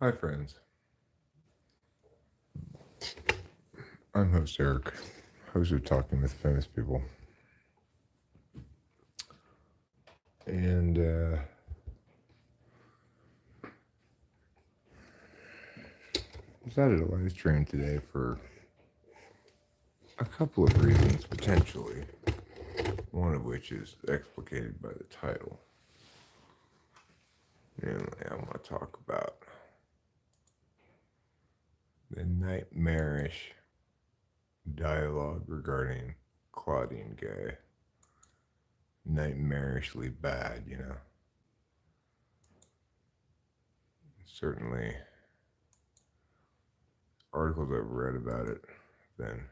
Hi, friends. I'm host Eric, host of Talking with Famous People. And decided to live stream today for a couple of reasons, potentially. One of which is explicated by the title. Namely, I want to talk about the nightmarish dialogue regarding Claudine Gay. Nightmarishly bad, you know. Certainly, articles I've read about it have been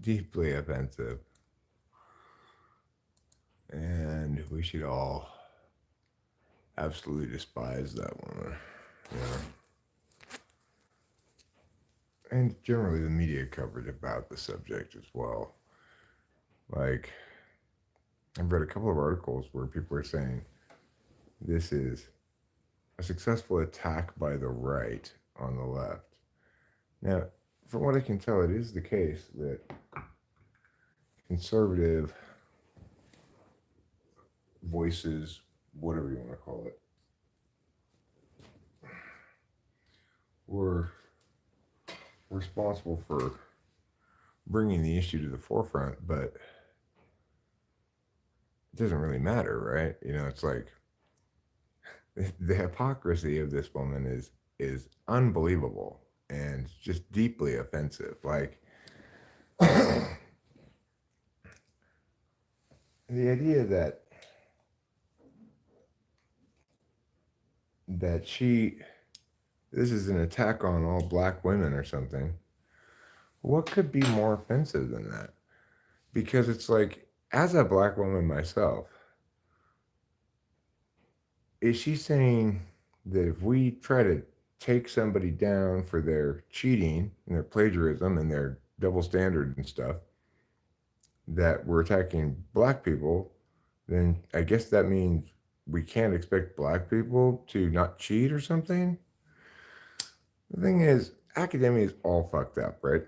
deeply offensive. And we should all absolutely despise that woman, you know. And generally the media coverage about the subject as well. Like, I've read a couple of articles where people are saying this is a successful attack by the right on the left. Now, from what I can tell, it is the case that conservative voices, whatever you want to call it, were responsible for bringing the issue to the forefront, but it doesn't really matter, right? You know, it's like the hypocrisy of this woman is unbelievable and just deeply offensive. Like the idea that she this is an attack on all black women or something. What could be more offensive than that? Because it's like, as a black woman myself, is she saying that if we try to take somebody down for their cheating and their plagiarism and their double standard and stuff, that we're attacking black people, then I guess that means we can't expect black people to not cheat or something? The thing is, academia is all fucked up, right?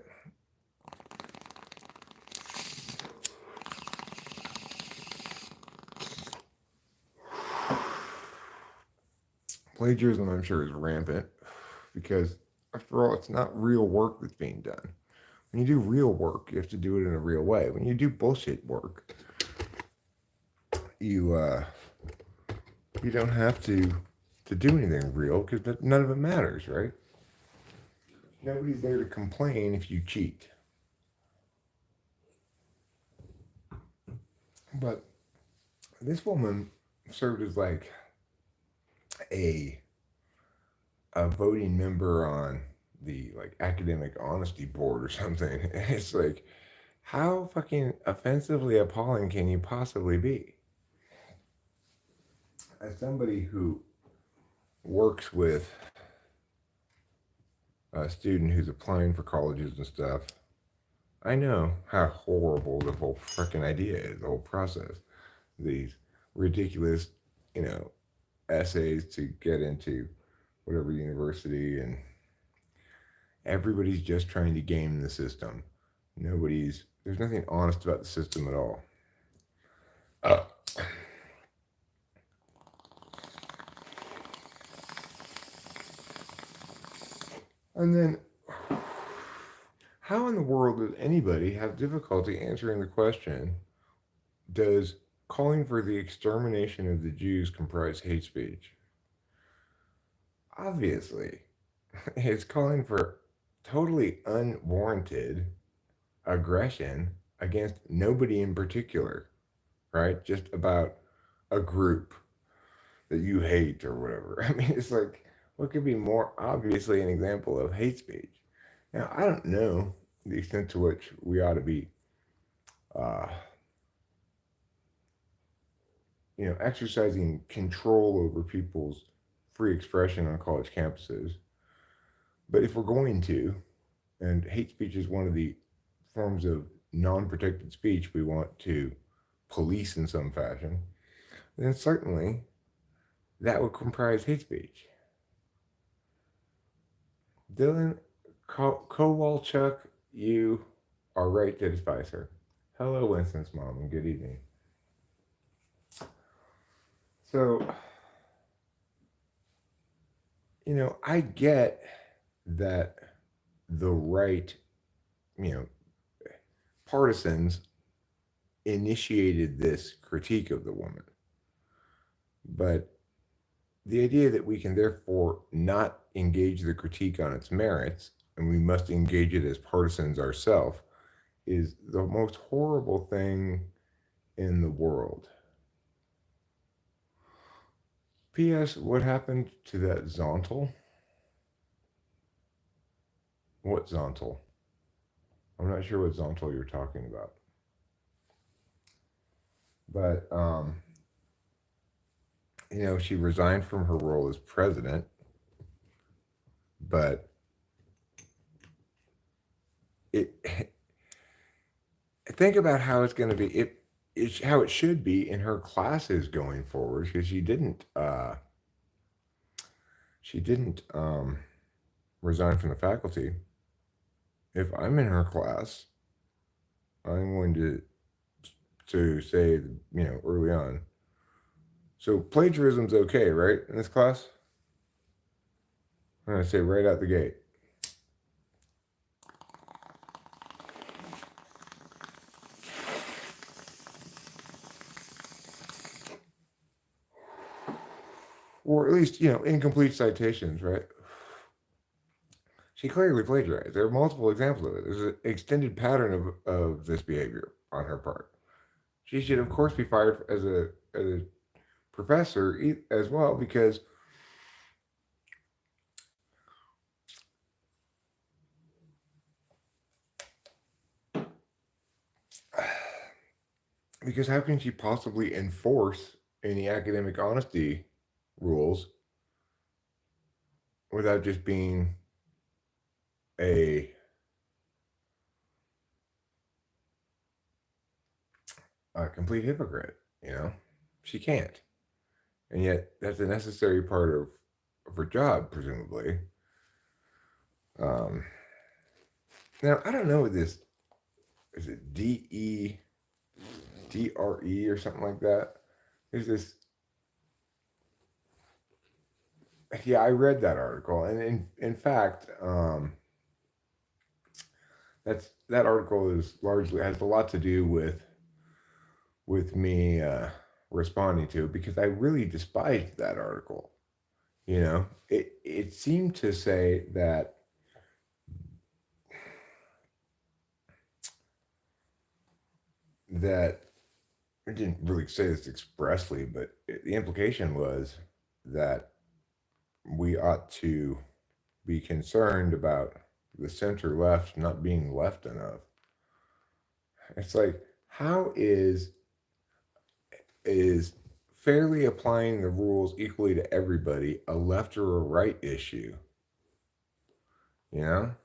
Plagiarism, I'm sure, is rampant because, after all, it's not real work that's being done. When you do real work, you have to do it in a real way. When you do bullshit work, you don't have to do anything real because none of it matters, right? Nobody's there to complain if you cheat. But this woman served as like a a voting member on the like academic honesty board or something. And it's like, how fucking offensively appalling can you possibly be? As somebody who works with a student who's applying for colleges and stuff, I know how horrible the whole freaking idea is, the whole process. These ridiculous, you know, essays to get into whatever university, and everybody's just trying to game the system. There's nothing honest about the system at all. Uh, and then, how in the world does anybody have difficulty answering the question, does calling for the extermination of the Jews comprise hate speech? Obviously, it's calling for totally unwarranted aggression against nobody in particular, right? Just about a group that you hate or whatever. I mean, it's like, what could be more obviously an example of hate speech? Now, I don't know the extent to which we ought to be, uh, exercising control over people's free expression on college campuses. But if we're going to, and hate speech is one of the forms of non protected speech we want to police in some fashion, then certainly that would comprise hate speech. Dylan Kowalchuk, you are right to despise her. Hello, Winston's mom, and good evening. So, I get that the right, you know, partisans initiated this critique of the woman. But the idea that we can therefore not engage the critique on its merits and we must engage it as partisans ourselves is the most horrible thing in the world. P.S. What happened to that Zontal? What Zontal? I'm not sure what Zontal you're talking about. But, she resigned from her role as president, but it think about how it's going to be. It's how it should be in her classes going forward, because she didn't resign from the faculty. If I'm in her class, I'm going to say, early on. So plagiarism's okay, right, in this class? I'm going to say right out the gate. Or at least, incomplete citations, right? She clearly plagiarized. There are multiple examples of it. There's an extended pattern of this behavior on her part. She should, of course, be fired as a professor as well, because how can she possibly enforce any academic honesty rules without just being a complete hypocrite? She can't, and yet that's a necessary part of her job, presumably. Now I don't know what this is. It DRE or something like that. There's this. Yeah, I read that article, and in fact, that article is largely has a lot to do with me responding to it, because I really despised that article. It seemed to say that it didn't really say this expressly, but the implication was that we ought to be concerned about the center left not being left enough. It's like, how is fairly applying the rules equally to everybody a left or a right issue? How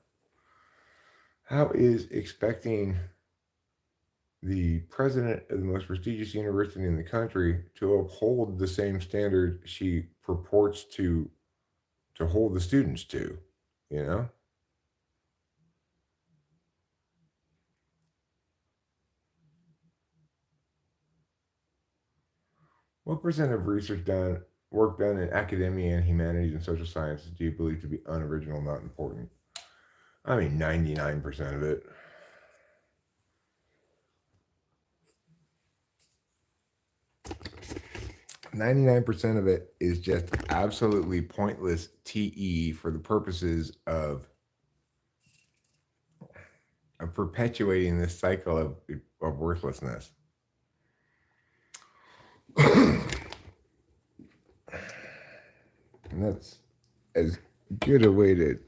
is expecting the president of the most prestigious university in the country to uphold the same standard she purports to hold the students to? What percent of work done in academia and humanities and social sciences do you believe to be unoriginal, not important? I mean, 99% of it. 99% of it is just absolutely pointless TE for the purposes of perpetuating this cycle of worthlessness. And that's as good a way to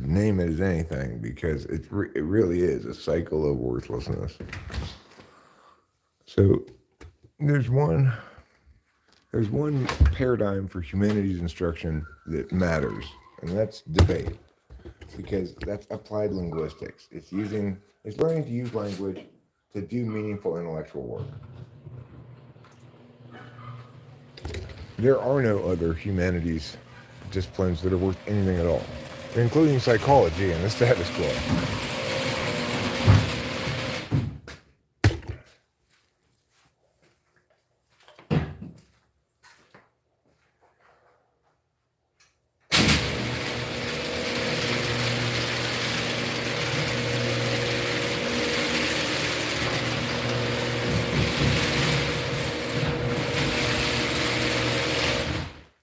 name it as anything, because it really is a cycle of worthlessness. So there's one paradigm for humanities instruction that matters, and that's debate, because that's applied linguistics. It's learning to use language to do meaningful intellectual work. There are no other humanities disciplines that are worth anything at all. including psychology and the status quo.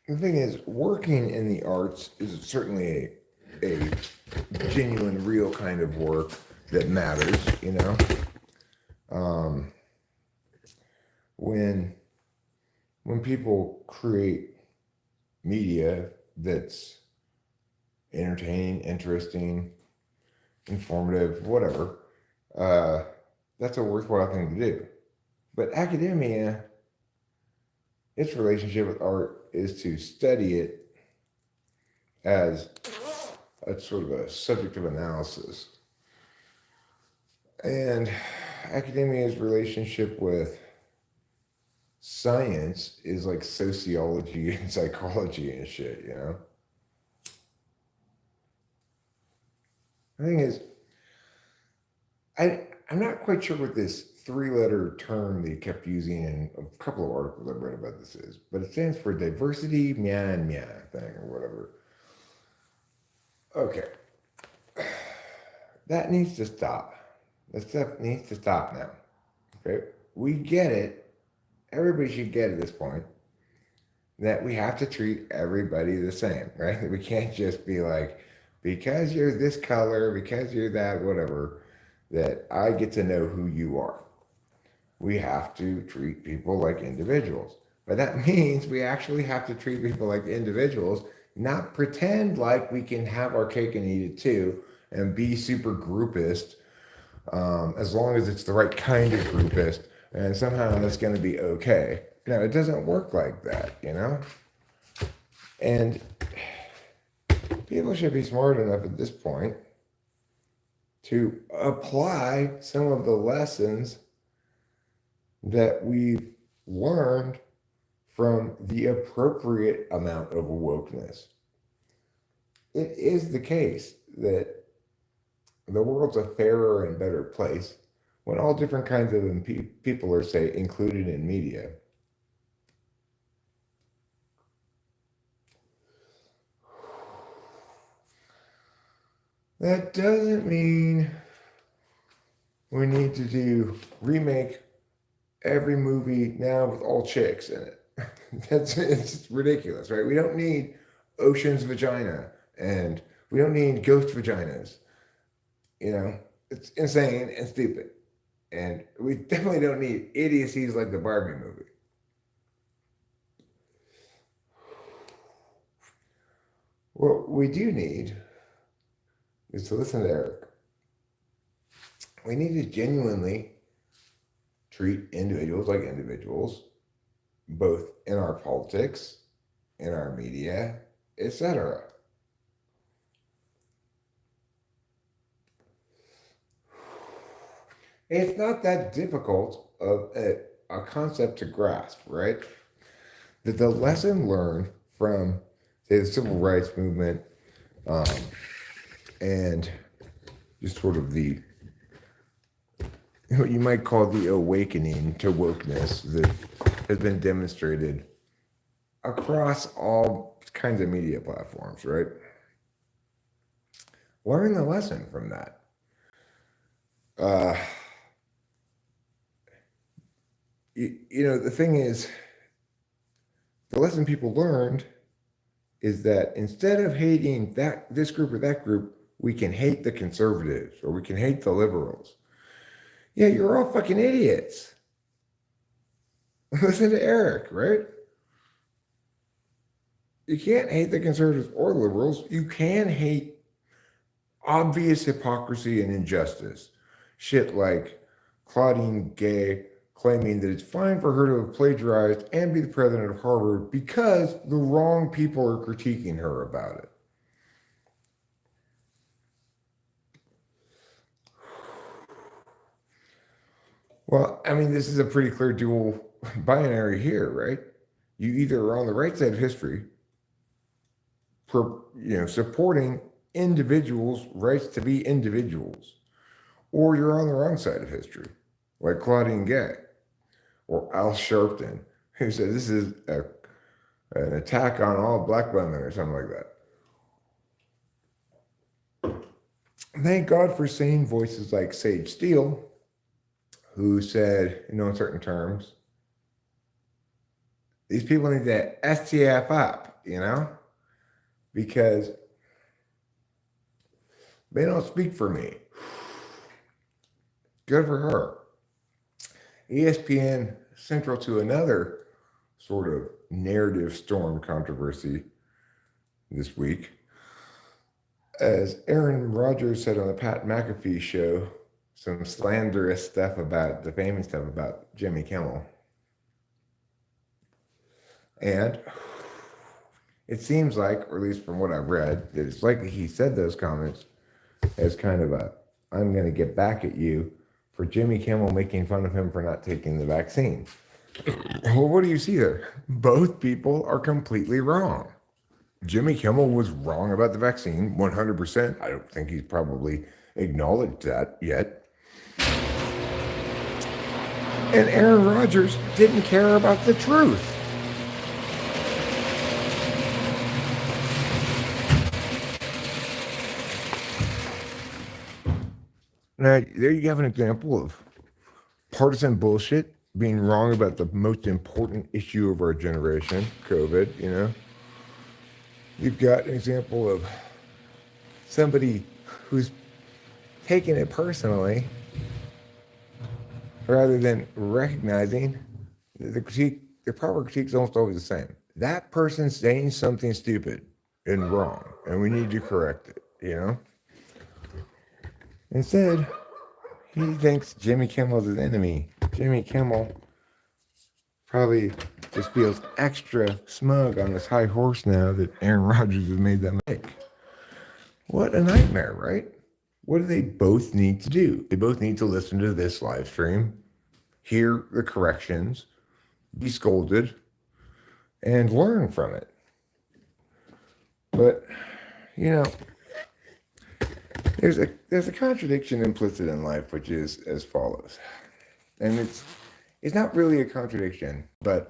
The thing is, working in the arts is certainly a genuine, real kind of work that matters, you know? When people create media that's entertaining, interesting, informative, whatever, that's a worthwhile thing to do. But academia, its relationship with art is to study it as a sort of a subject of analysis. And academia's relationship with science is like sociology and psychology and shit, you know? The thing is, I'm not quite sure what this three-letter term they kept using in a couple of articles I've read about this is, but it stands for diversity, mia and mia thing or whatever. Okay. That needs to stop. That stuff needs to stop now. Okay? We get it. Everybody should get at this point that we have to treat everybody the same, right? We can't just be like, because you're this color, because you're that, whatever, that I get to know who you are. We have to treat people like individuals. But that means we actually have to treat people like individuals, not pretend like we can have our cake and eat it too and be super groupist, as long as it's the right kind of groupist, and somehow that's going to be okay. No, it doesn't work like that, you know? And people should be smart enough at this point to apply some of the lessons that we've learned from the appropriate amount of wokeness. It is the case that the world's a fairer and better place when all different kinds of people are, say, included in media. That doesn't mean we need to remake every movie now with all chicks in it. It's ridiculous, right? We don't need Ocean's vagina and we don't need ghost vaginas. You know, it's insane and stupid. And we definitely don't need idiocies like the Barbie movie. What we do need is to listen to Eric. We need to genuinely treat individuals like individuals, both in our politics, in our media, etc. It's not that difficult of a concept to grasp, right? That the lesson learned from, say, the civil rights movement, and just sort of the, what you might call the awakening to wokeness that has been demonstrated across all kinds of media platforms, right? Learn the lesson from that. You know, the thing is, the lesson people learned is that instead of hating this group or that group, we can hate the conservatives or we can hate the liberals. Yeah, you're all fucking idiots. Listen to Eric, right? You can't hate the conservatives or liberals. You can hate obvious hypocrisy and injustice. Shit like Claudine Gay claiming that it's fine for her to have plagiarized and be the president of Harvard because the wrong people are critiquing her about it. Well, I mean, this is a pretty clear dual binary here, right? You either are on the right side of history, supporting individuals' rights to be individuals, or you're on the wrong side of history, like Claudine Gay or Al Sharpton, who said this is an attack on all black women or something like that. Thank God for sane voices like Sage Steele, who said, in certain terms, these people need to STF up, because they don't speak for me. Good for her. ESPN, central to another sort of narrative storm controversy this week, as Aaron Rodgers said on the Pat McAfee show, some slanderous stuff defaming stuff about Jimmy Kimmel. And it seems like, or at least from what I've read, that it's likely he said those comments as kind of I'm going to get back at you for Jimmy Kimmel making fun of him for not taking the vaccine. Well, what do you see there? Both people are completely wrong. Jimmy Kimmel was wrong about the vaccine, 100%. I don't think he's probably acknowledged that yet. And Aaron Rodgers didn't care about the truth. Now, there you have an example of partisan bullshit, being wrong about the most important issue of our generation, COVID, You've got an example of somebody who's taking it personally rather than recognizing the critique. The proper critique is almost always the same. That person's saying something stupid and wrong, and we need to correct it, Instead, he thinks Jimmy Kimmel's his enemy. Jimmy Kimmel probably just feels extra smug on this high horse now that Aaron Rodgers has made that mistake. What a nightmare, right? What do they both need to do? They both need to listen to this live stream, hear the corrections, be scolded, and learn from it. But, there's a contradiction implicit in life, which is as follows. And it's not really a contradiction, but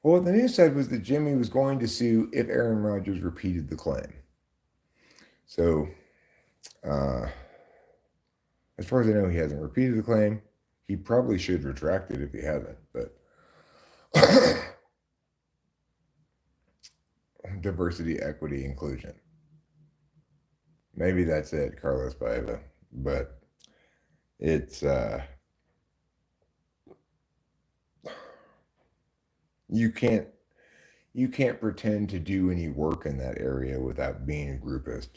what the news said was that Jimmy was going to sue if Aaron Rodgers repeated the claim. So, as far as I know, he hasn't repeated the claim. He probably should retract it if he hasn't, but diversity, equity, inclusion. Maybe that's it, Carlos Baeva, but it's you can't pretend to do any work in that area without being a groupist.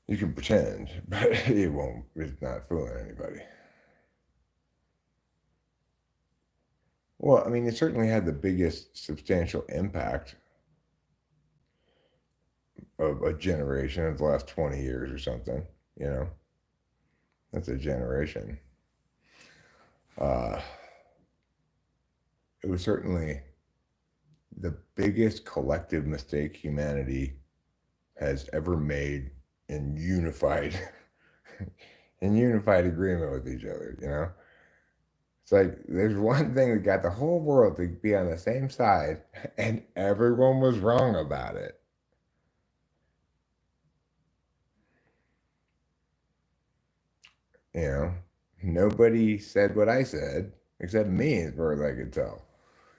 You can pretend, but it's not fooling anybody. Well, I mean, it certainly had the biggest substantial impact of a generation of the last 20 years or something, That's a generation. It was certainly the biggest collective mistake humanity has ever made in unified agreement with each other, It's like there's one thing that got the whole world to be on the same side, and everyone was wrong about it. Nobody said what I said except me, as far as I could tell.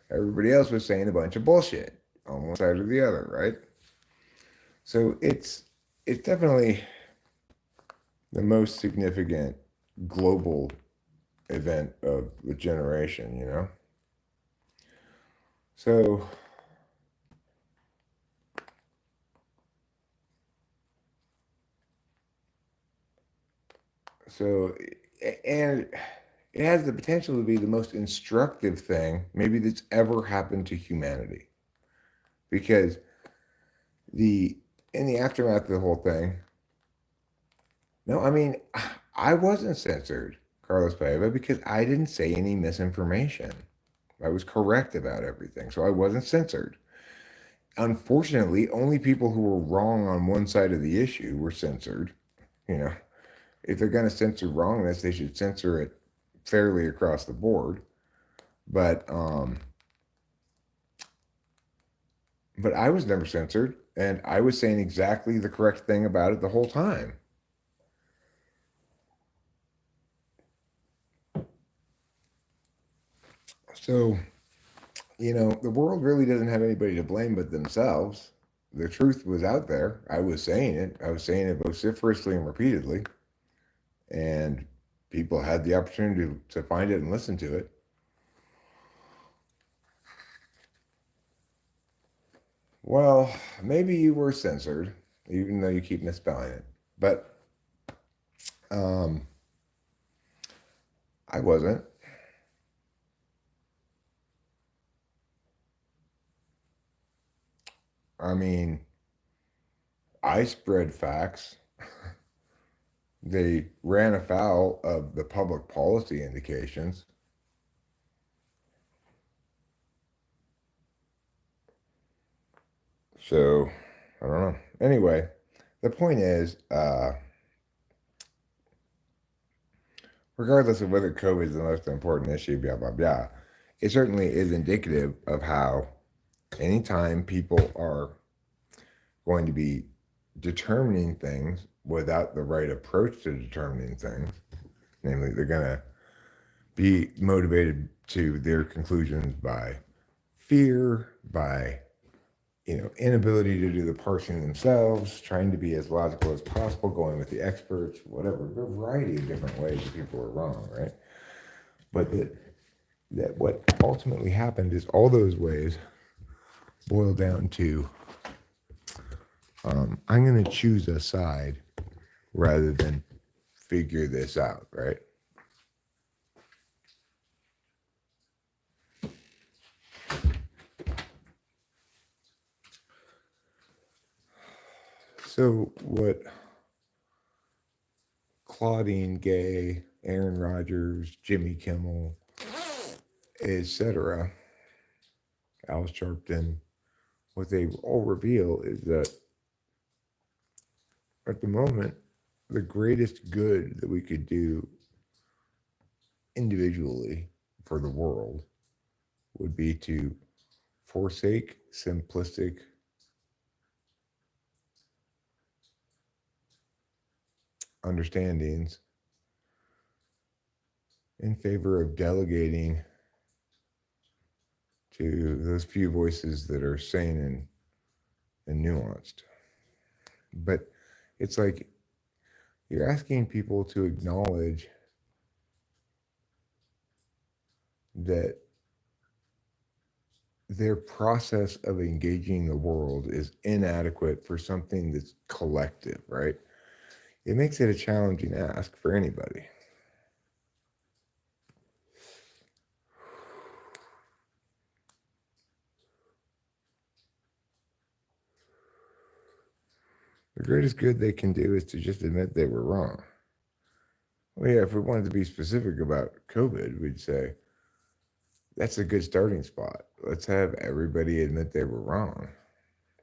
Everybody else was saying a bunch of bullshit on one side or the other, right? So it's definitely the most significant global event of the generation, So and it has the potential to be the most instructive thing maybe that's ever happened to humanity, because in the aftermath of the whole thing, I wasn't censored, Carlos Baeva, because I didn't say any misinformation. I was correct about everything, so I wasn't censored. unfortunately, only people who were wrong on one side of the issue were censored. You know, if they're going to censor wrongness, they should censor it fairly across the board. But but I was never censored, and I was saying exactly the correct thing about it the whole time. So, the world really doesn't have anybody to blame but themselves. The truth was out there. I was saying it. I was saying it vociferously and repeatedly, and people had the opportunity to find it and listen to it. Well, maybe you were censored, even though you keep misspelling it. But um, I wasn't. I mean, I spread facts. They ran afoul of the public policy indications. So, I don't know. Anyway, the point is, regardless of whether COVID is the most important issue, blah, blah, blah, it certainly is indicative of how anytime people are going to be determining things without the right approach to determining things, namely, they're going to be motivated to their conclusions by fear, by inability to do the parsing themselves, trying to be as logical as possible, going with the experts, whatever, a variety of different ways that people are wrong, right? But that what ultimately happened is all those ways boil down to I'm going to choose a side rather than figure this out, right? So what Claudine Gay, Aaron Rodgers, Jimmy Kimmel, etc., Al Sharpton, what they all reveal is that at the moment, the greatest good that we could do individually for the world would be to forsake simplistic understandings in favor of delegating to those few voices that are sane and nuanced. But it's like you're asking people to acknowledge that their process of engaging the world is inadequate for something that's collective, right? It makes it a challenging ask for anybody. The greatest good they can do is to just admit they were wrong. Well, yeah, if we wanted to be specific about COVID, we'd say that's a good starting spot. Let's have everybody admit they were wrong.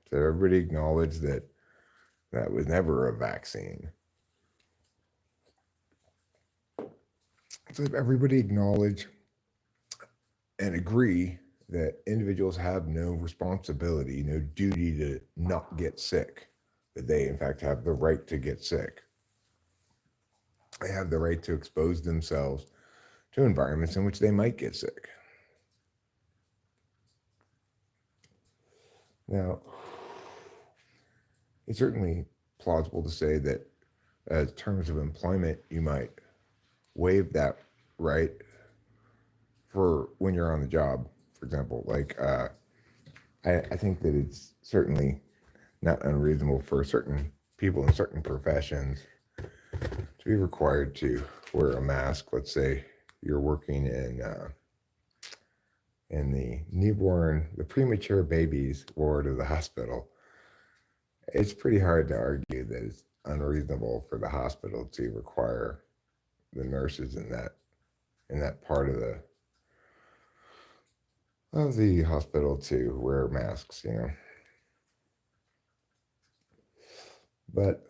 So everybody acknowledge that that was never a vaccine. So everybody acknowledge and agree that individuals have no responsibility, no duty to not get sick, that they, in fact, have the right to get sick. They have the right to expose themselves to environments in which they might get sick. Now, it's certainly plausible to say that, as terms of employment, you might waive that right for when you're on the job, for example. Like, I think that it's certainly not unreasonable for certain people in certain professions to be required to wear a mask. Let's say you're working in the premature babies ward of the hospital. It's pretty hard to argue that it's unreasonable for the hospital to require the nurses in that part of the hospital to wear masks. But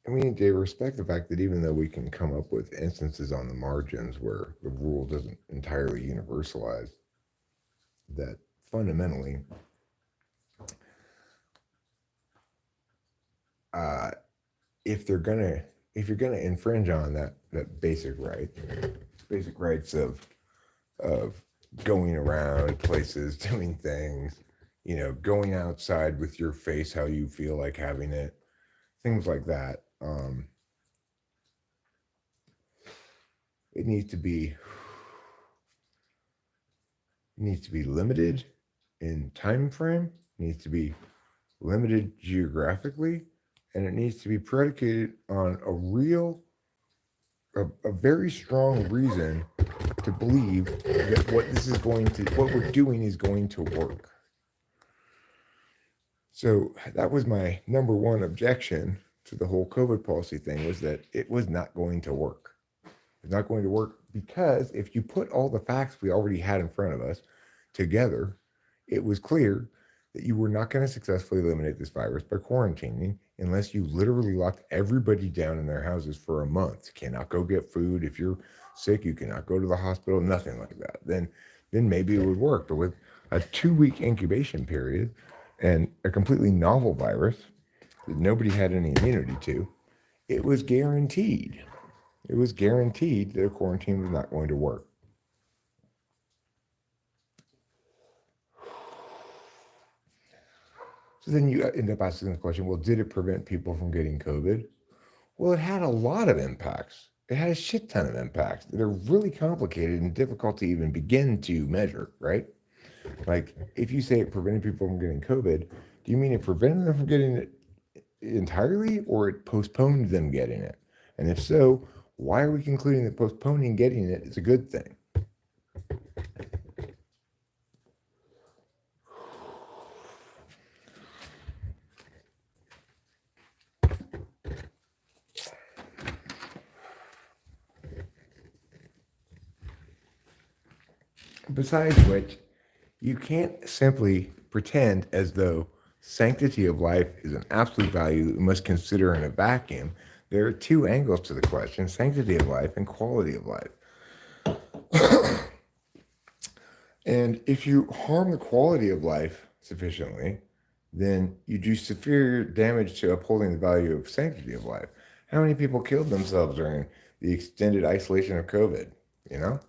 we need to respect the fact that even though we can come up with instances on the margins where the rule doesn't entirely universalize, that fundamentally, uh, if they're gonna if you're gonna infringe on that basic rights of going around places, doing things, going outside with your face how you feel like having it, things like that. It needs to be limited in time frame, needs to be limited geographically, and it needs to be predicated on a very strong reason to believe that what we're doing is going to work. So that was my number one objection to the whole COVID policy thing, was that it was not going to work. It's not going to work because if you put all the facts we already had in front of us together, it was clear that you were not going to successfully eliminate this virus by quarantining unless you literally locked everybody down in their houses for a month. You cannot go get food. If you're sick, you cannot go to the hospital, nothing like that. Then maybe it would work. But with a 2-week incubation period and a completely novel virus that nobody had any immunity to, it was guaranteed. It was guaranteed that a quarantine was not going to work. So then you end up asking the question, well, did it prevent people from getting COVID? Well, it had a lot of impacts. It had a shit ton of impacts that are really complicated and difficult to even begin to measure, right? Like, if you say it prevented people from getting COVID, do you mean it prevented them from getting it entirely, or it postponed them getting it? And if so, why are we concluding that postponing getting it is a good thing? Besides which, you can't simply pretend as though sanctity of life is an absolute value that we must consider in a vacuum. There are two angles to the question: sanctity of life and quality of life. And if you harm the quality of life sufficiently, then you do severe damage to upholding the value of sanctity of life. How many people killed themselves during the extended isolation of COVID? You know?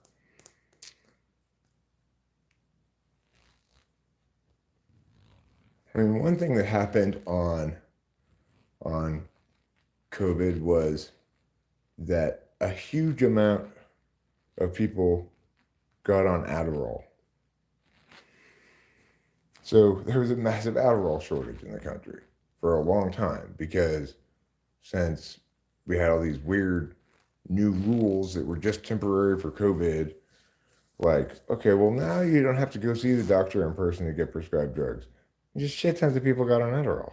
I mean, one thing that happened on COVID was that a huge amount of people got on Adderall. So there was a massive Adderall shortage in the country for a long time, because since we had all these weird new rules that were just temporary for COVID, like, okay, well, now you don't have to go see the doctor in person to get prescribed drugs. Just shit tons of people got on Adderall.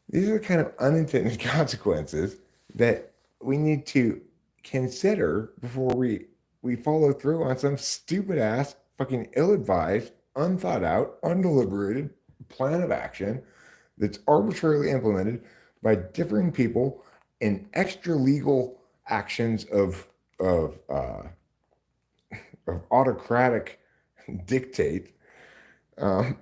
These are the kind of unintended consequences that we need to consider before we follow through on some stupid ass, fucking ill-advised, unthought out, undeliberated plan of action that's arbitrarily implemented by differing people in extra legal actions of autocratic dictate,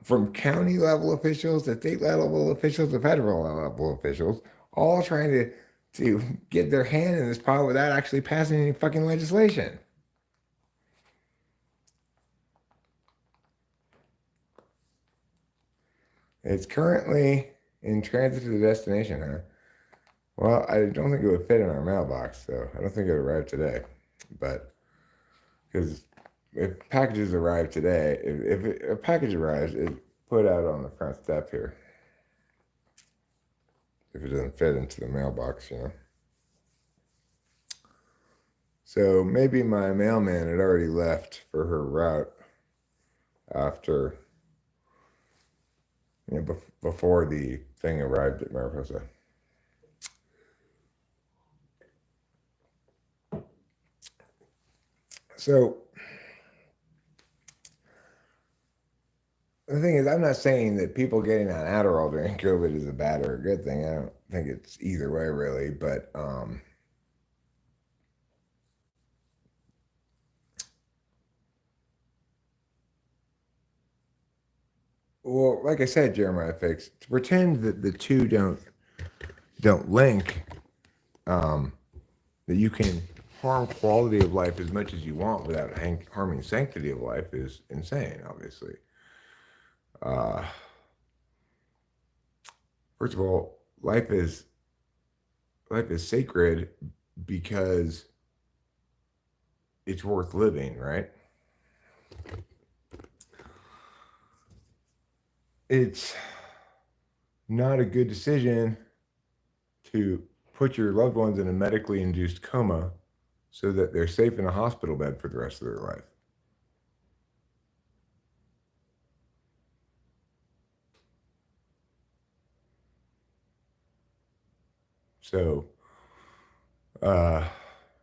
from county level officials to state level officials to federal level officials, all trying to get their hand in this pile without actually passing any fucking legislation. It's currently in transit to the destination, huh? Well, I don't think it would fit in our mailbox, so I don't think it arrived today. But because if packages arrive today, if a package arrives, it's put out on the front step here. If it doesn't fit into the mailbox, So maybe my mailman had already left for her route after, before the thing arrived at Mariposa. So The thing is, I'm not saying that people getting on Adderall during COVID is a bad or a good thing. I don't think it's either way, really. But well, like I said, Jeremiah Fix, to pretend that the two don't link, that you can harm quality of life as much as you want without harming sanctity of life is insane. Obviously, uh, first of all, life is sacred because it's worth living, right? It's not a good decision to put your loved ones in a medically induced coma so that they're safe in a hospital bed for the rest of their life. So, uh,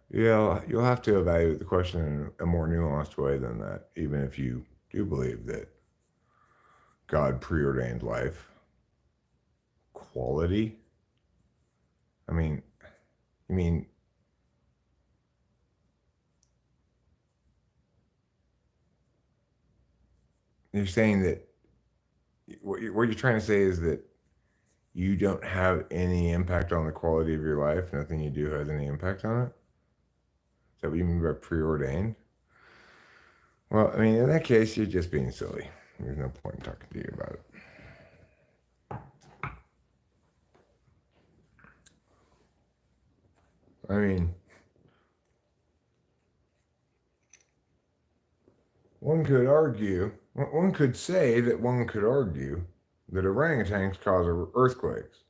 yeah, you'll have to evaluate the question in a more nuanced way than that, even if you do believe that God preordained life. Quality? I mean, you mean you're saying that what you're trying to say is that you don't have any impact on the quality of your life. Nothing you do has any impact on it. Is that what you mean by preordained? Well, I mean, in that case, you're just being silly. There's no point in talking to you about it. I mean, one could say that one could argue that orangutans cause earthquakes.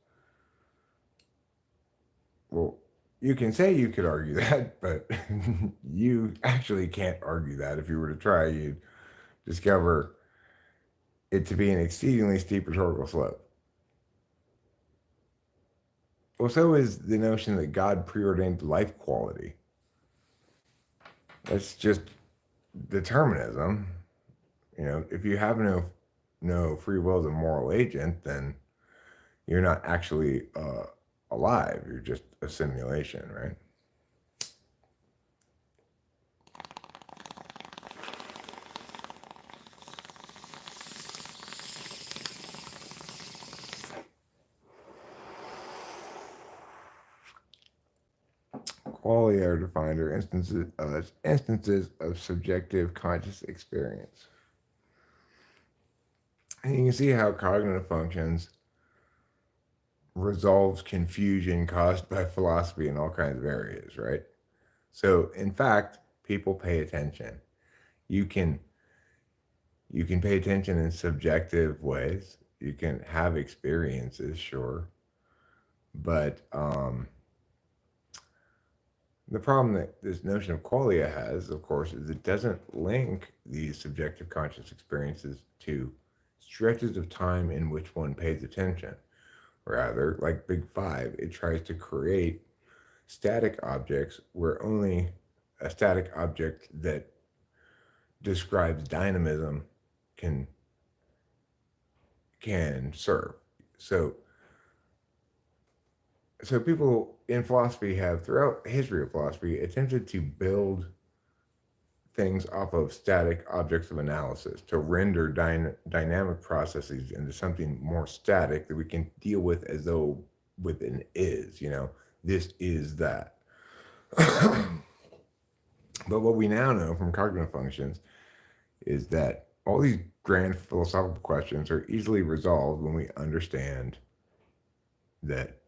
Well, you can say you could argue that, but you actually can't argue that. If you were to try, you'd discover it to be an exceedingly steep rhetorical slope. Well, so is the notion that God preordained life quality. That's just determinism. You know, if you have no free will as a moral agent, then you're not actually alive. You're just a simulation, right? Qualia are defined are instances of subjective conscious experience. And you can see how cognitive functions resolves confusion caused by philosophy in all kinds of areas, right? So, in fact, people pay attention. You can you can pay attention in subjective ways. You can have experiences, sure, but the problem that this notion of qualia has, of course, is it doesn't link these subjective conscious experiences to stretches of time in which one pays attention. Rather, like Big Five, it tries to create static objects where only a static object that describes dynamism can serve. So people in philosophy have throughout history of philosophy attempted to build things off of static objects of analysis to render dynamic processes into something more static that we can deal with as though with an is, this is that. But what we now know from cognitive functions is that all these grand philosophical questions are easily resolved when we understand that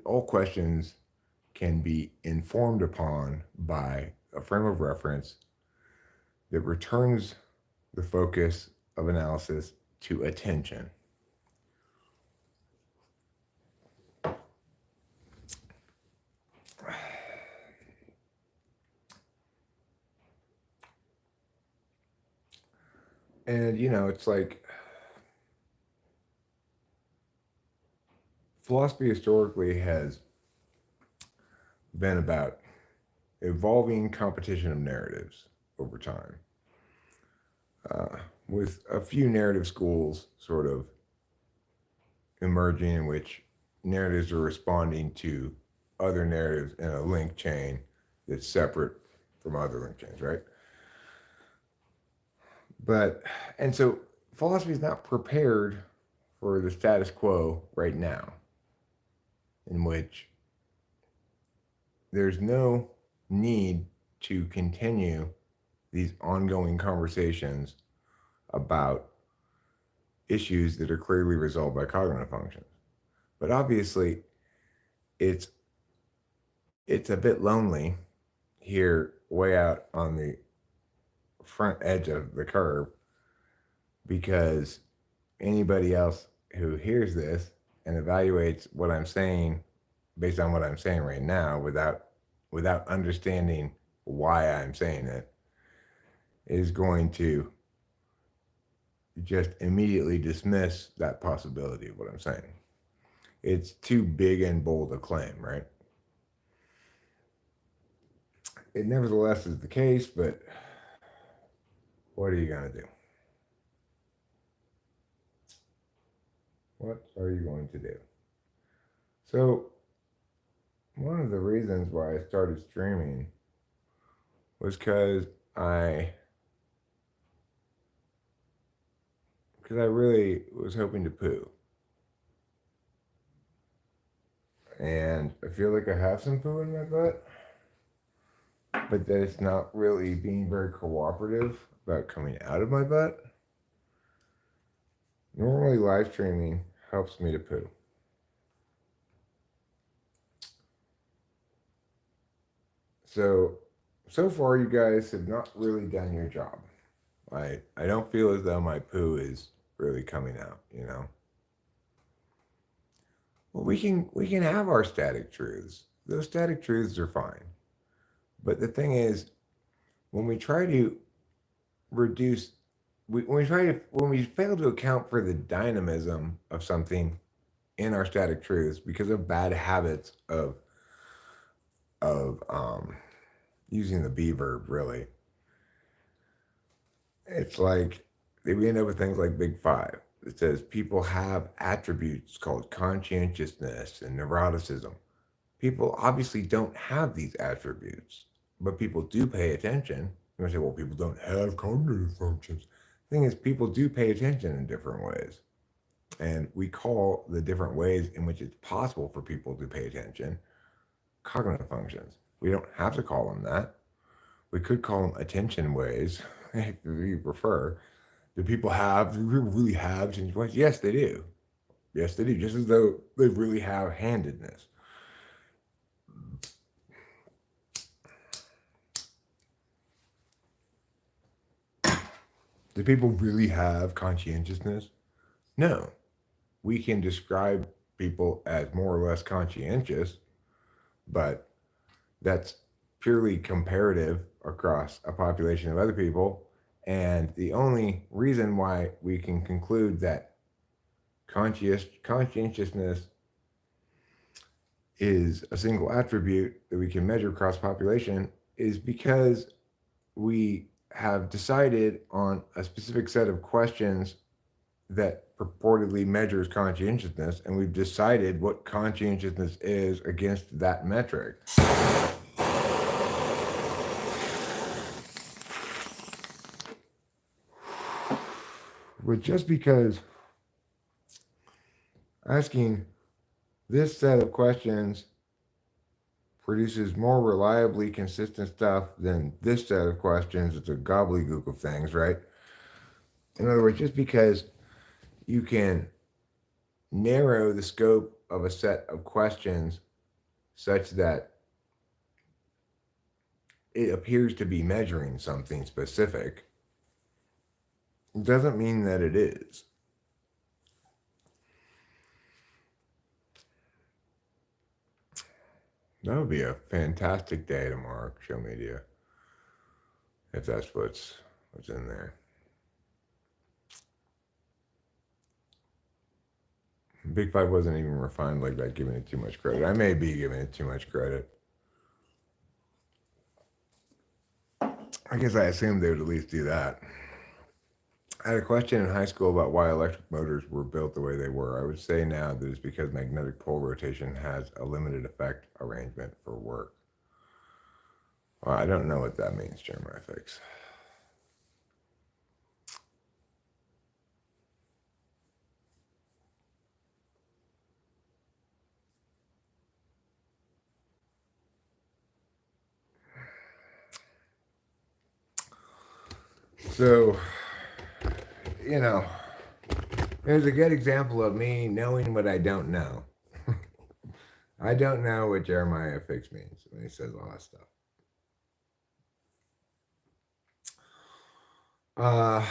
all questions can be informed upon by a frame of reference that returns the focus of analysis to attention. And, it's like philosophy historically has been about evolving competition of narratives over time. with a few narrative schools sort of emerging in which narratives are responding to other narratives in a link chain that's separate from other link chains, right? But, and so philosophy is not prepared for the status quo right now, in which there's no need to continue these ongoing conversations about issues that are clearly resolved by cognitive functions. But obviously, it's it's a bit lonely here way out on the front edge of the curve because anybody else who hears this and evaluates what I'm saying based on what I'm saying right now without understanding why I'm saying it is going to just immediately dismiss that possibility of what I'm saying. It's too big and bold a claim, right? It nevertheless is the case, but what are you going to do? What are you going to do? So, one of the reasons why I started streaming was I really was hoping to poo. And I feel like I have some poo in my butt, but that it's not really being very cooperative about coming out of my butt. Normally, live streaming helps me to poo. So far, you guys have not really done your job. I don't feel as though my poo is really coming out, you know? Well, we can have our static truths. Those static truths are fine. But the thing is, when we try to reduce when we fail to account for the dynamism of something in our static truths because of bad habits of using the be verb, really, it's like we end up with things like Big Five. It says people have attributes called conscientiousness and neuroticism. People obviously don't have these attributes, but people do pay attention. You might say, well, people don't have cognitive functions. The thing is, people do pay attention in different ways. And we call the different ways in which it's possible for people to pay attention cognitive functions. We don't have to call them that. We could call them attention ways, if you prefer. Do people really have attention ways? Yes, they do. Yes, they do. Just as though they really have handedness. Do people really have conscientiousness? No. We can describe people as more or less conscientious, but that's purely comparative across a population of other people. And the only reason why we can conclude that conscientiousness is a single attribute that we can measure across population is because we have decided on a specific set of questions that purportedly measures conscientiousness, and we've decided what conscientiousness is against that metric. But just because asking this set of questions produces more reliably consistent stuff than this set of questions, it's a gobbledygook of things, right? In other words, just because you can narrow the scope of a set of questions such that it appears to be measuring something specific doesn't mean that it is. That would be a fantastic day to mark show media, if that's what's in there. Big Five wasn't even refined like that, giving it too much credit. I may be giving it too much credit. I guess I assumed they would at least do that. I had a question in high school about why electric motors were built the way they were. I would say now that it's because magnetic pole rotation has a limited effect arrangement for work. Well, I don't know what that means, Jeremiah Fix. So, you know, here's a good example of me knowing what I don't know. I don't know what Jeremiah Fix means when he says all that stuff. Uh,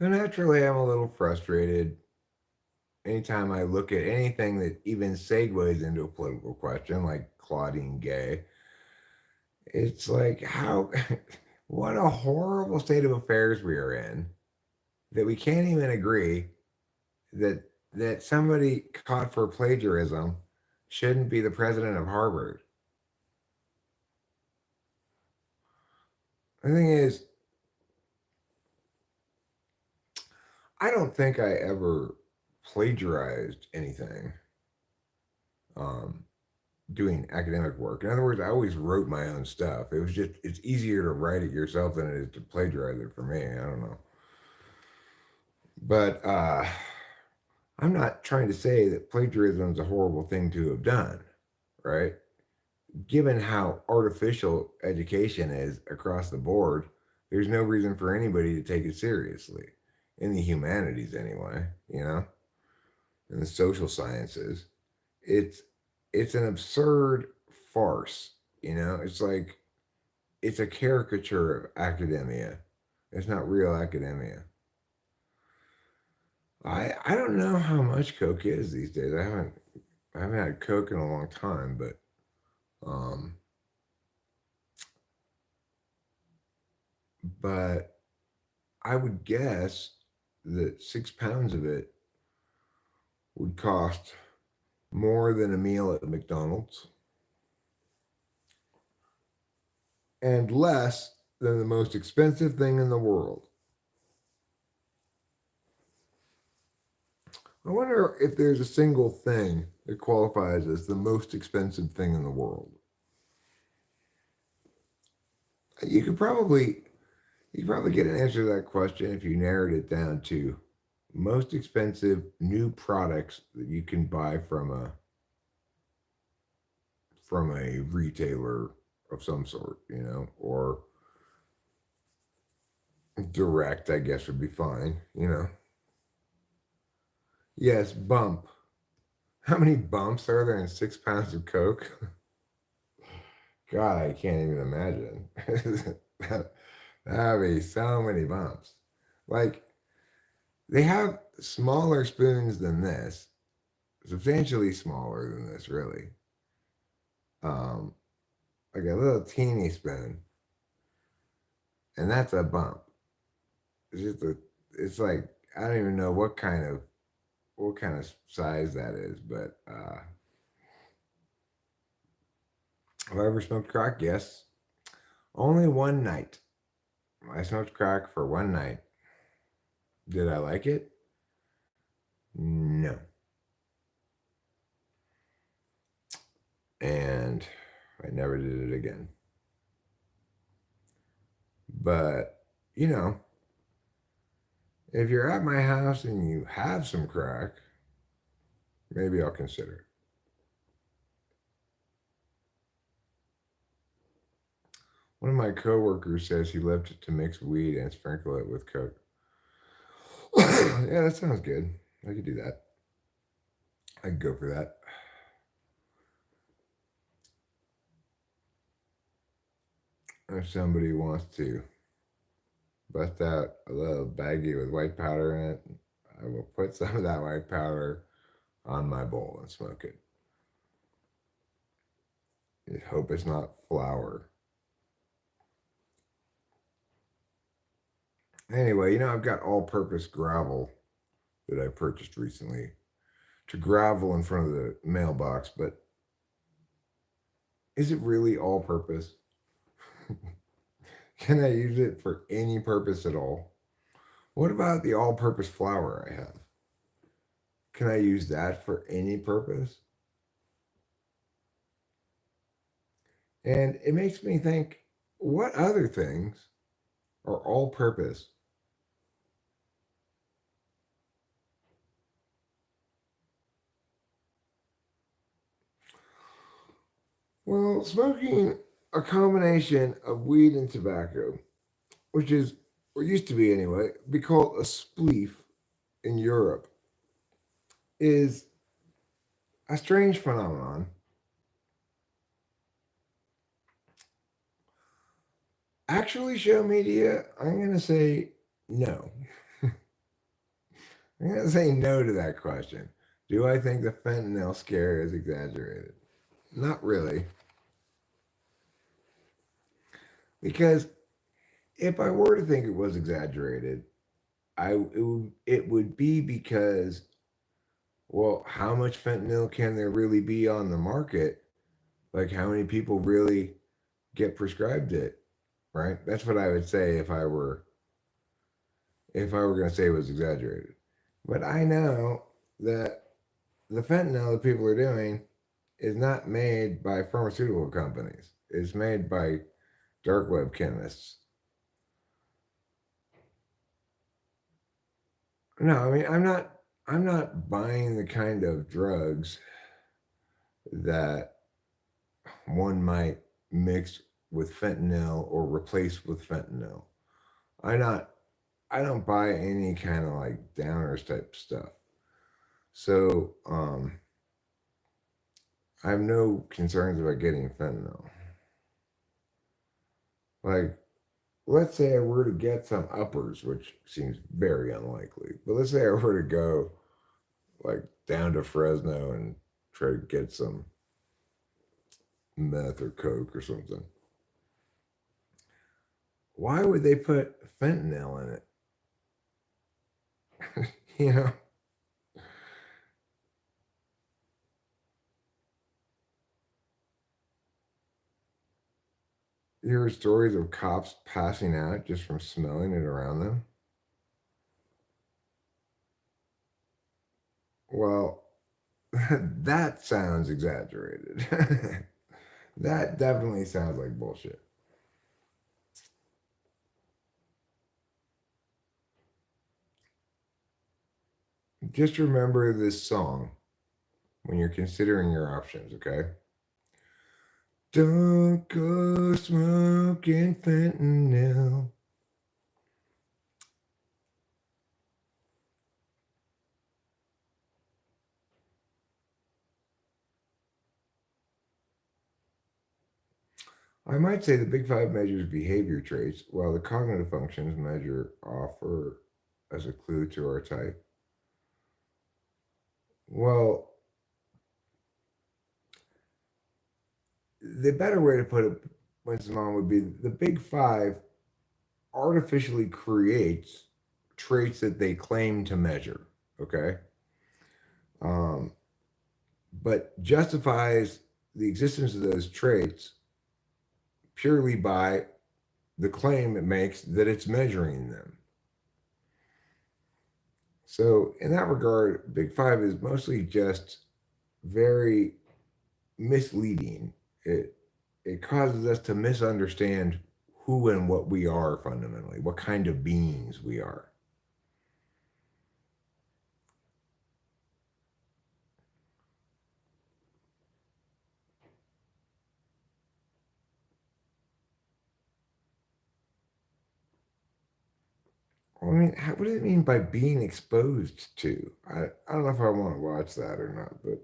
so naturally, I'm a little frustrated anytime I look at anything that even segues into a political question, like Claudine Gay. It's like, how, what a horrible state of affairs we are in that we can't even agree that somebody caught for plagiarism shouldn't be the president of Harvard. The thing is, I don't think I ever plagiarized anything um, doing academic work. In other words, I always wrote my own stuff. It was just, it's easier to write it yourself than it is to plagiarize it for me. I don't know. But I'm not trying to say that plagiarism is a horrible thing to have done, right? Given how artificial education is across the board, there's no reason for anybody to take it seriously in the humanities, anyway. In the social sciences, it's an absurd farce. It's like it's a caricature of academia. It's not real academia. I don't know how much Coke is these days. I haven't had Coke in a long time, but um, but I would guess that 6 pounds of it would cost more than a meal at McDonald's and less than the most expensive thing in the world. I wonder if there's a single thing that qualifies as the most expensive thing in the world. You could probably get an answer to that question if you narrowed it down to most expensive new products that you can buy from a retailer of some sort, or direct, I guess would be fine. Yes, bump. How many bumps are there in 6 pounds of Coke? God, I can't even imagine. That'd be so many bumps. Like, they have smaller spoons than this, substantially smaller than this, really. Um, like a little teeny spoon, and that's a bump. It's just it's like I don't even know what kind of size that is, but have I ever smoked crack? Yes. Only one night. I smoked crack for one night. Did I like it? No. And I never did it again. But, you know, if you're at my house and you have some crack, maybe I'll consider it. One of my coworkers says he loved to mix weed and sprinkle it with Coke. Yeah, that sounds good. I could do that. I could go for that. If somebody wants to bust out a little baggie with white powder in it, I will put some of that white powder on my bowl and smoke it. I hope it's not flour. Anyway, I've got all purpose gravel that I purchased recently to gravel in front of the mailbox, but is it really all purpose? Can I use it for any purpose at all? What about the all purpose flour I have? Can I use that for any purpose? And it makes me think, what other things are all purpose? Well, smoking a combination of weed and tobacco, which is, or used to be anyway, be called a spleef in Europe, is a strange phenomenon. Actually, show media, I'm going to say no. I'm going to say no to that question. Do I think the fentanyl scare is exaggerated? Not really. Because if I were to think it was exaggerated, it would be because, well, how much fentanyl can there really be on the market? Like, how many people really get prescribed it? Right? That's what I would say if I were going to say it was exaggerated. But I know that the fentanyl that people are doing is not made by pharmaceutical companies. It's made by dark web chemists. No, I mean I'm not buying the kind of drugs that one might mix with fentanyl or replace with fentanyl. I not I don't buy any kind of like downers type stuff. So I have no concerns about getting fentanyl. Like, let's say I were to get some uppers, which seems very unlikely, but let's say I were to go like down to Fresno and try to get some meth or coke or something. Why would they put fentanyl in it? you know, you hear stories of cops passing out just from smelling it around them. Well, that sounds exaggerated. that definitely sounds like bullshit. Just remember this song when you're considering your options, okay? Don't go smoking fentanyl. I might say the Big Five measures behavior traits, while the cognitive functions measure offer as a clue to our type. Well, the better way to put it, Winston Mom, would be the Big Five artificially creates traits that they claim to measure. Okay, um, but justifies the existence of those traits purely by the claim it makes that it's measuring them. So, in that regard, Big Five is mostly just very misleading. It causes us to misunderstand who and what we are fundamentally, what kind of beings we are. I mean, what does it mean by being exposed to? I don't know if I want to watch that or not, but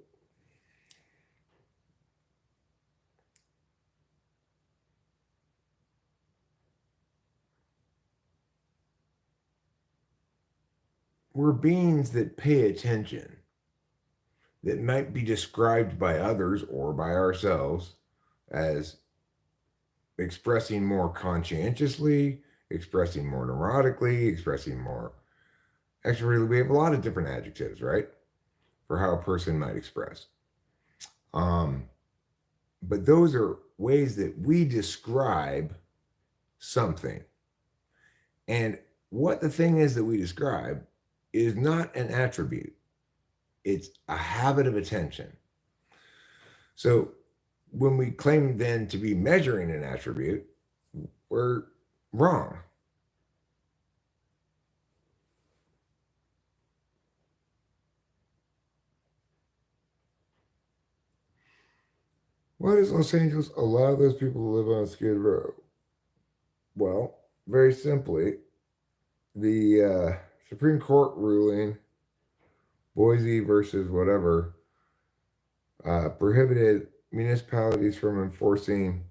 we're beings that pay attention, that might be described by others or by ourselves as expressing more conscientiously, expressing more neurotically, expressing more extrovertly. We have a lot of different adjectives, right, for how a person might express. Um, but those are ways that we describe something. And what the thing is that we describe is not an attribute, it's a habit of attention. So when we claim then to be measuring an attribute, we're wrong. Why does Los Angeles allow those people to live on Skid Row? Well, very simply, the Supreme Court ruling, Boise versus whatever, prohibited municipalities from enforcing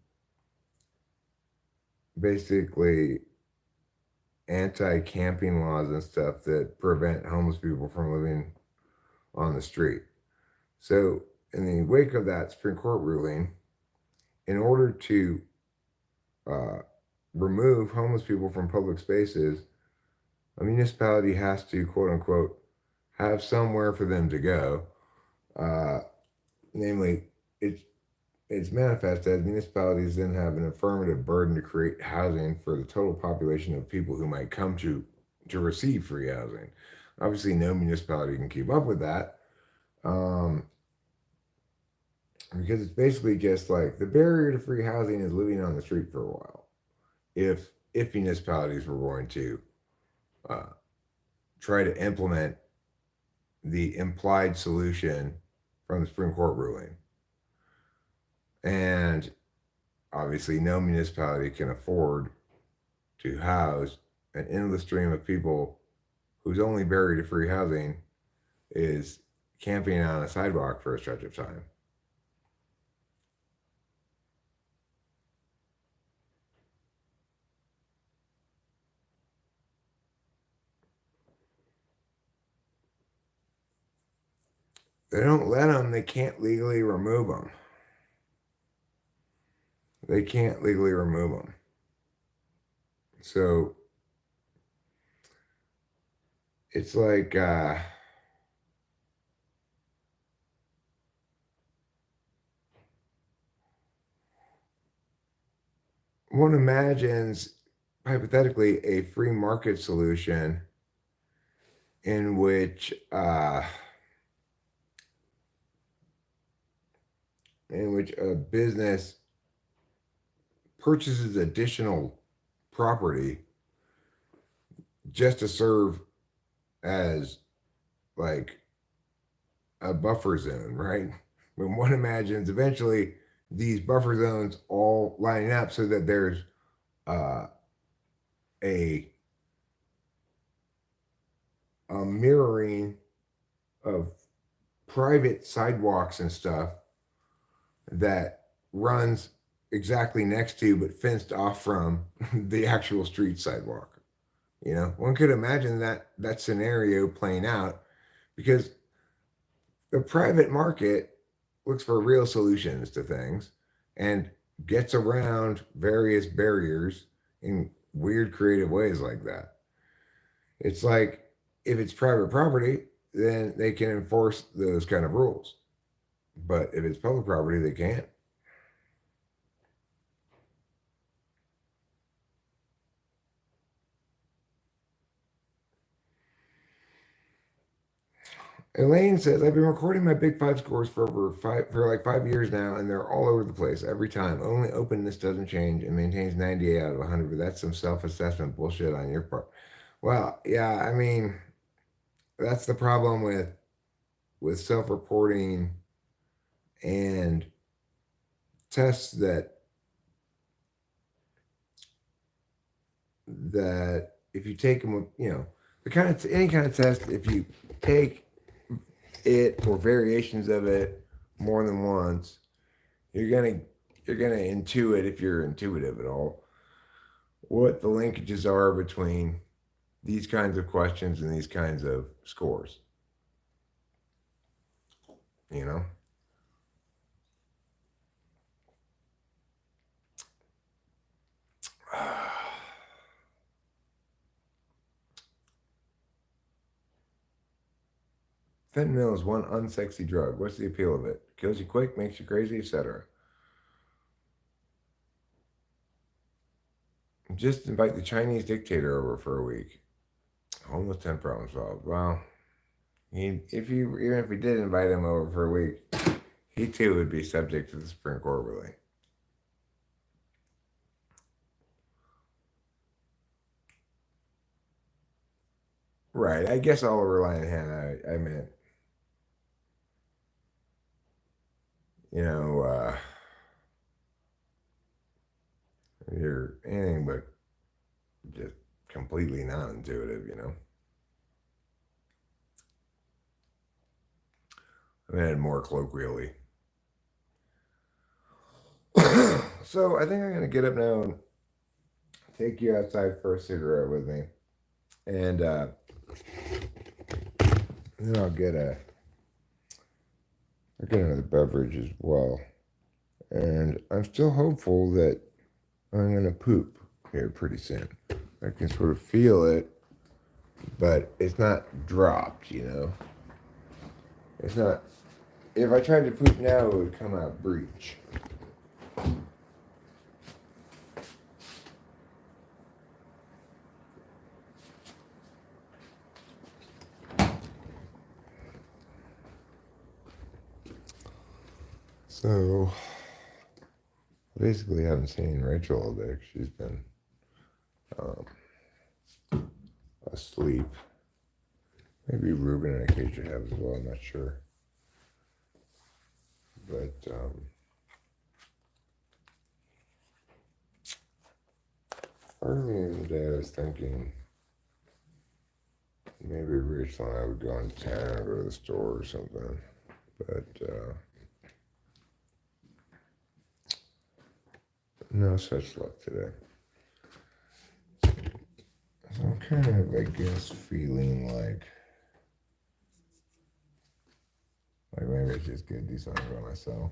basically anti-camping laws and stuff that prevent homeless people from living on the street. So, in the wake of that Supreme Court ruling, in order to uh, remove homeless people from public spaces, a municipality has to, quote unquote, have somewhere for them to go. Namely, it's manifest as municipalities then have an affirmative burden to create housing for the total population of people who might come to receive free housing. Obviously, no municipality can keep up with that, because it's basically just like the barrier to free housing is living on the street for a while. If municipalities were going to uh, try to implement the implied solution from the Supreme Court ruling. And obviously, no municipality can afford to house an endless stream of people whose only barrier to free housing is camping on a sidewalk for a stretch of time. They don't let them, they can't legally remove them. They can't legally remove them. So it's like one imagines hypothetically a free market solution in which a business purchases additional property just to serve as like a buffer zone, right? When one imagines eventually these buffer zones all lining up so that there's uh, a mirroring of private sidewalks and stuff that runs exactly next to but fenced off from the actual street sidewalk. You know, one could imagine that scenario playing out because the private market looks for real solutions to things and gets around various barriers in weird creative ways like that. It's like if it's private property, then they can enforce those kind of rules. But if it's public property, they can't. Elaine says, I've been recording my Big Five scores for like 5 years now, and they're all over the place every time. Only openness doesn't change and maintains 98 out of 100, but that's some self-assessment bullshit on your part. Well, yeah, I mean, that's the problem with self-reporting and tests that if you take them, you know, the kind of any kind of test, if you take it or variations of it more than once, you're gonna intuit, if you're intuitive at all, what the linkages are between these kinds of questions and these kinds of scores. You know? Fentanyl is one unsexy drug. What's the appeal of it? Kills you quick, makes you crazy, etc. Just invite the Chinese dictator over for a week. Almost 10 problems solved. Well, even if we did invite him over for a week, he too would be subject to the Supreme Court ruling. Right. I guess I'll rely on Hannah. I meant, you know, you're anything but just completely non-intuitive. I meant it more colloquially. So I think I'm gonna get up now and take you outside for a cigarette with me, and then I'll get another beverage as well. And I'm still hopeful that I'm gonna poop here pretty soon. I can sort of feel it, but it's not dropped. It's not. If I tried to poop now, it would come out breech. So basically, I haven't seen Rachel all day. She's been asleep. Maybe Ruben and Acacia have as well. I'm not sure. But part of me today, I was thinking maybe Rachel and I would go into town or go to the store or something. But no such luck today. So I'm kind of, I guess, feeling like maybe it's just good to do something by myself.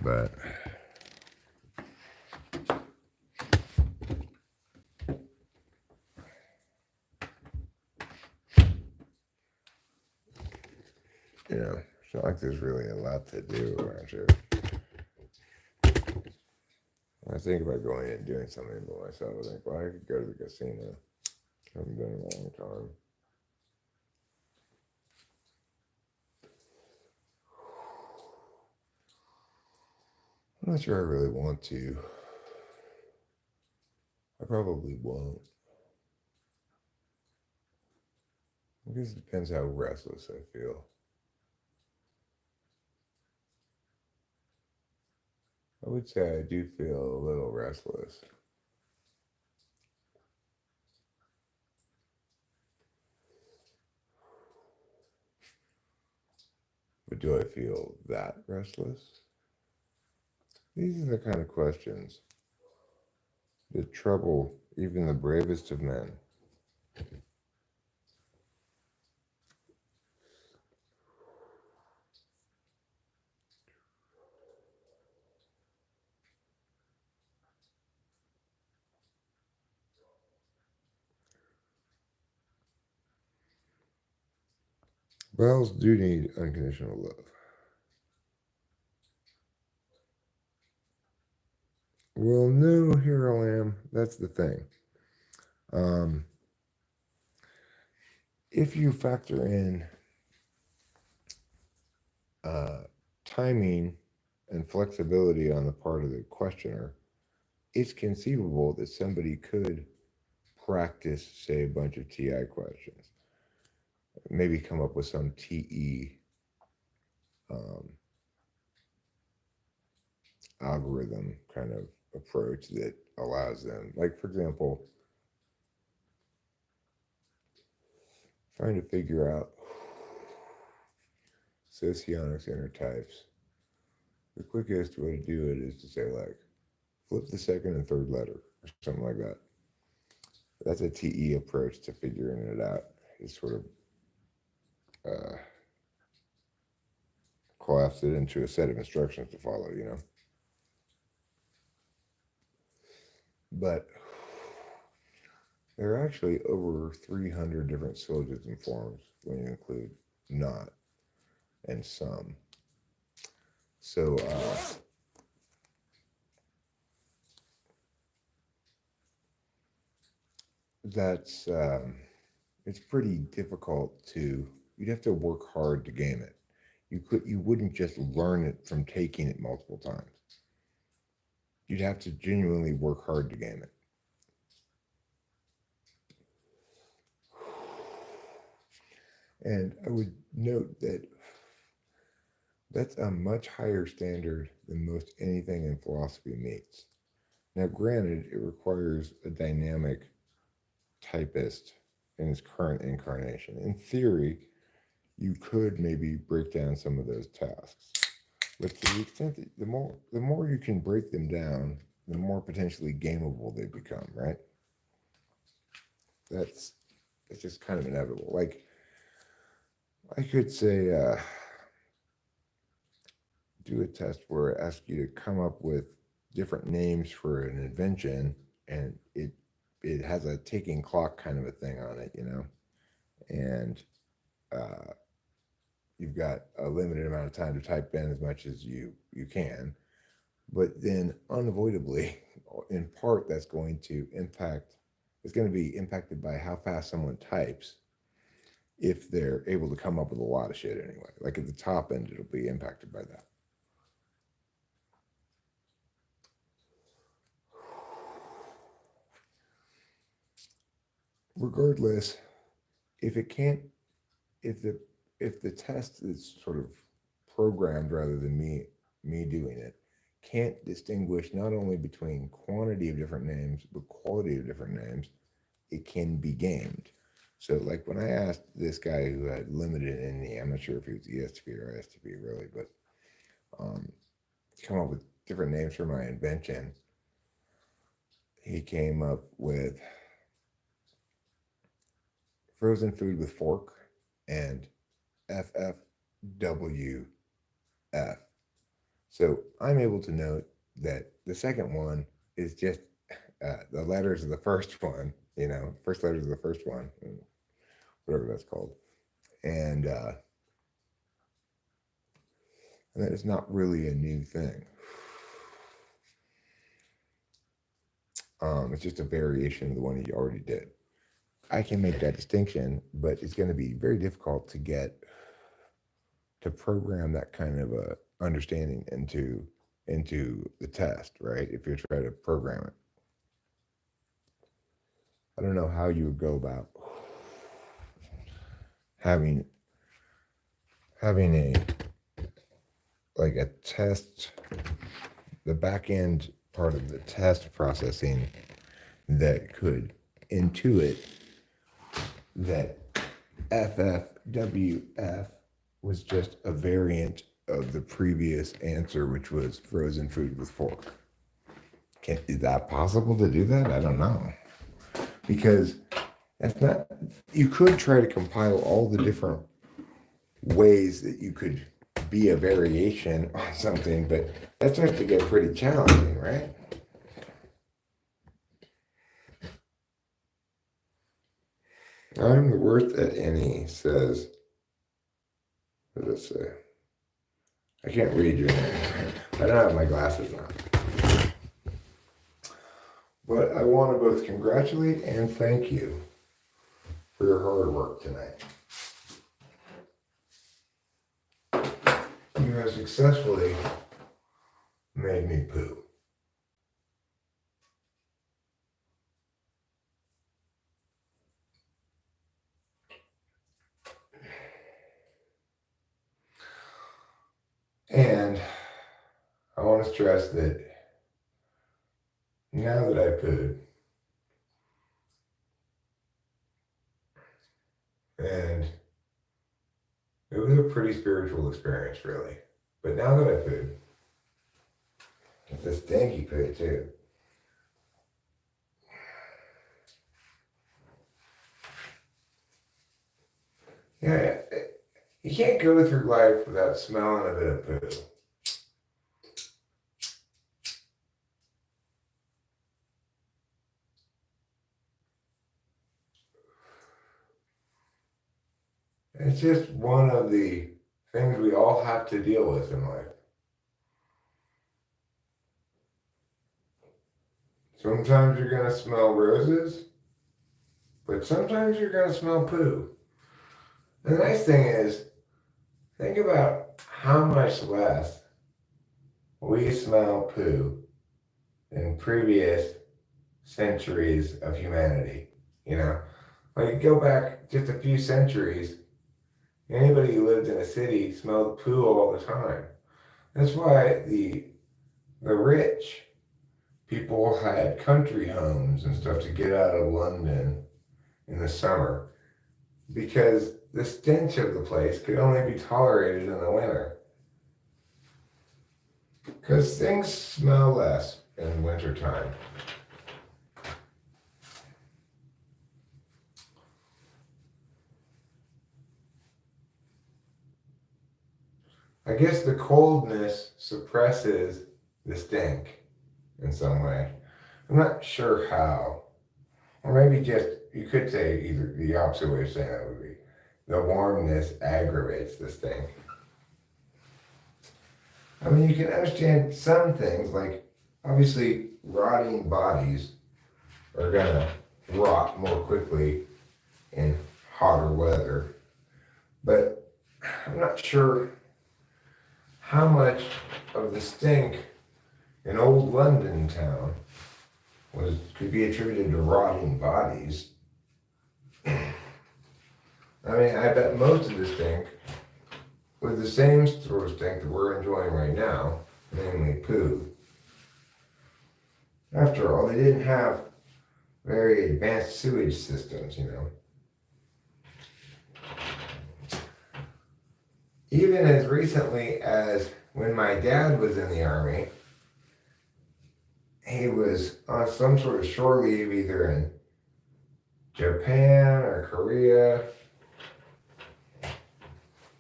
But it's not like there's really a lot to do around here. When I think about going and doing something by myself, I think, well, I could go to the casino. I haven't been in a long time. I'm not sure I really want to. I probably won't. I guess it depends how restless I feel. I would say I do feel a little restless. But do I feel that restless? These are the kind of questions that trouble even the bravest of men. Whales do need unconditional love. Well, no, here I am. That's the thing. If you factor in timing and flexibility on the part of the questioner, it's conceivable that somebody could practice, say, a bunch of TI questions, maybe come up with some TE algorithm kind of approach that allows them, like, for example, trying to figure out socionics intertypes. The quickest way to do it is to say, like, flip the second and third letter or something like that. That's a TE approach to figuring it out. It's sort of collapse it into a set of instructions to follow. But there are actually over 300 different syllogism forms when you include not and some. So that's it's pretty difficult to. You'd have to work hard to game it. You wouldn't just learn it from taking it multiple times. You'd have to genuinely work hard to game it. And I would note that that's a much higher standard than most anything in philosophy meets. Now, granted, it requires a dynamic typist in its current incarnation. In theory, you could maybe break down some of those tasks. But to the extent that the more you can break them down, the more potentially gameable they become, right? That's it's just kind of inevitable. Like I could say, do a test where it asks you to come up with different names for an invention, and it has a ticking clock kind of a thing on it, and uh, you've got a limited amount of time to type in as much as you can, but then unavoidably, in part, that's going to impact. It's going to be impacted by how fast someone types if they're able to come up with a lot of shit anyway. Like at the top end, it'll be impacted by that. Regardless, if it can't, if the test is sort of programmed rather than me doing it, can't distinguish not only between quantity of different names but quality of different names, it can be gamed. So, like when I asked this guy who had limited NE, I'm not sure if he was ESTP or ISTP really, but come up with different names for my invention, he came up with frozen food with fork and FFWF. So I'm able to note that the second one is just the letters of the first one, first letters of the first one, whatever that's called. And that is not really a new thing. It's just a variation of the one you already did. I can make that distinction, but it's going to be very difficult to program that kind of a understanding into the test, right? If you're trying to program it, I don't know how you would go about having a like a test, the back end part of the test processing that could intuit that FFWF was just a variant of the previous answer, which was frozen food with fork. Is that possible to do that? I don't know. Because that's not, you could try to compile all the different ways that you could be a variation on something, but that starts to get pretty challenging, right? I'm the worst at any, says, what does it say? I can't read your name. I don't have my glasses on. But I want to both congratulate and thank you for your hard work tonight. You have successfully made me poo. And I want to stress that now that I pooed, and it was a pretty spiritual experience, really. But now that I pooed, it's a stinky poo too. Yeah, you can't go through life without smelling a bit of poo. It's just one of the things we all have to deal with in life. Sometimes you're going to smell roses. But sometimes you're going to smell poo. And the nice thing is, think about how much less we smell poo than previous centuries of humanity. You know, like go back just a few centuries, anybody who lived in a city smelled poo all the time. That's why the rich people had country homes and stuff to get out of London in the summer because the stench of the place could only be tolerated in the winter. Because things smell less in wintertime. I guess the coldness suppresses the stink in some way. I'm not sure how. Or maybe just, you could say either the opposite way of saying that would be the warmness aggravates the stink. I mean, you can understand some things, like obviously rotting bodies are gonna rot more quickly in hotter weather, but I'm not sure how much of the stink in old London town could be attributed to rotting bodies. I mean, I bet most of the stink was the same sort of stink that we're enjoying right now, namely poo. After all, they didn't have very advanced sewage systems, you know. Even as recently as when my dad was in the Army, he was on some sort of shore leave either in Japan or Korea,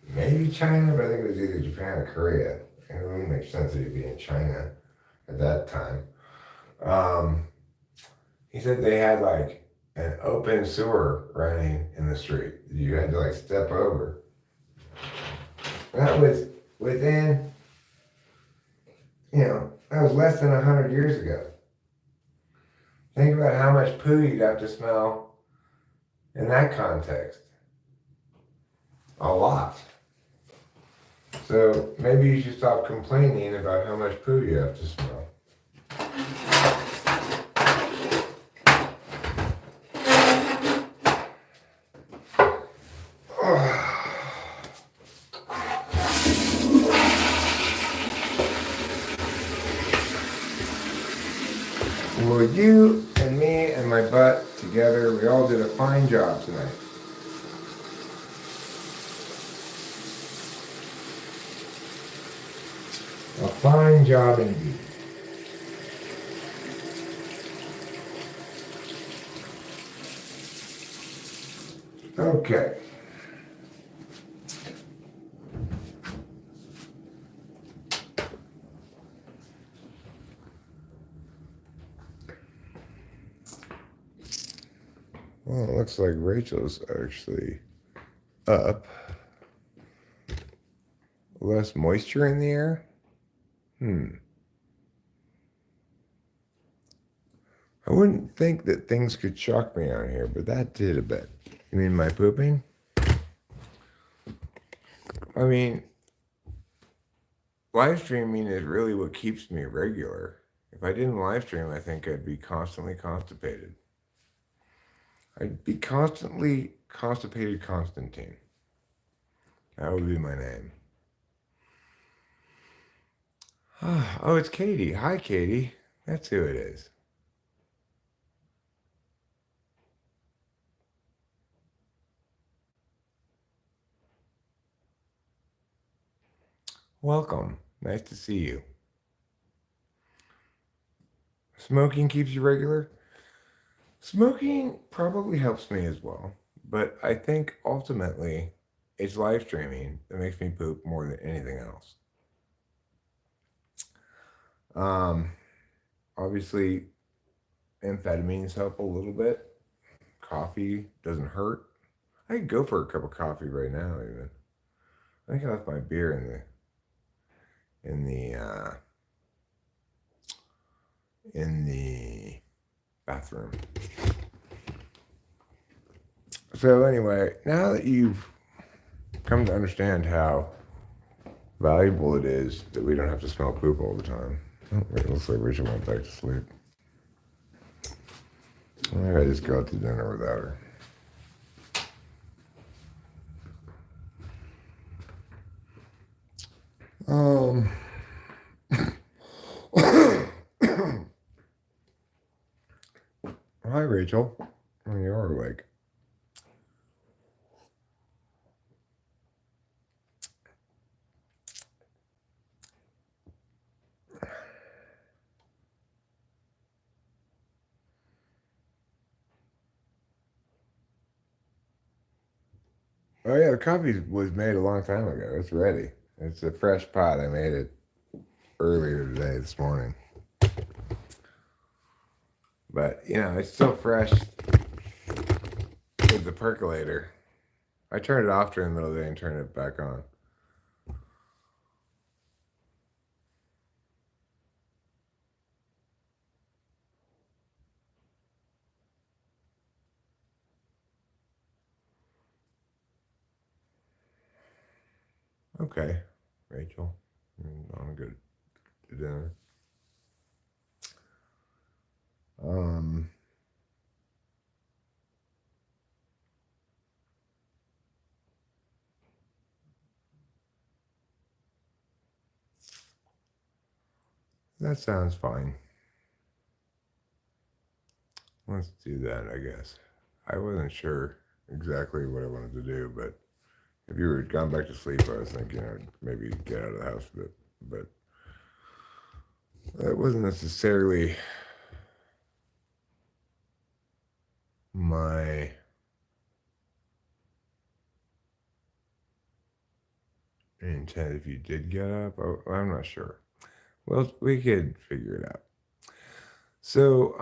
maybe China, but I think it was either Japan or Korea. It wouldn't make sense that he'd be in China at that time. He said they had like an open sewer running in the street. You had to like step over. That was within, that was less than 100 years ago. Think about how much poo you'd have to smell in that context. A lot. So maybe you should stop complaining about how much poo you have to smell. Well, you and me and my butt together, we all did a fine job tonight. A fine job indeed. Okay. Well, it looks like Rachel's actually up. Less moisture in the air? I wouldn't think that things could shock me out here, but that did a bit. You mean my pooping? I mean, live streaming is really what keeps me regular. If I didn't live stream, I think I'd be constantly constipated. I'd be constantly constipated Constantine. That would be my name. Oh, it's Katie. Hi, Katie. That's who it is. Welcome. Nice to see you. Smoking keeps you regular? Smoking probably helps me as well, but I think ultimately it's live streaming that makes me poop more than anything else. Obviously, amphetamines help a little bit. Coffee doesn't hurt. I could go for a cup of coffee right now, even. I think I left my beer in the bathroom. So anyway, now that you've come to understand how valuable it is that we don't have to smell poop all the time. Oh, wait, looks like Rachel went back to sleep. Maybe I just go out to dinner without her. Hi, Rachel. Oh, you are awake. Oh yeah, the coffee was made a long time ago. It's ready. It's a fresh pot. I made it earlier today, this morning. But it's still fresh with the percolator. I turned it off during the middle of the day and turned it back on. Okay, Rachel. I'm good to dinner. Um, that sounds fine. Let's do that, I guess. I wasn't sure exactly what I wanted to do, but if you were gone back to sleep, I was thinking I'd maybe get out of the house a bit. But that wasn't necessarily my intent. If you did get up, I'm not sure. Well, we could figure it out. So,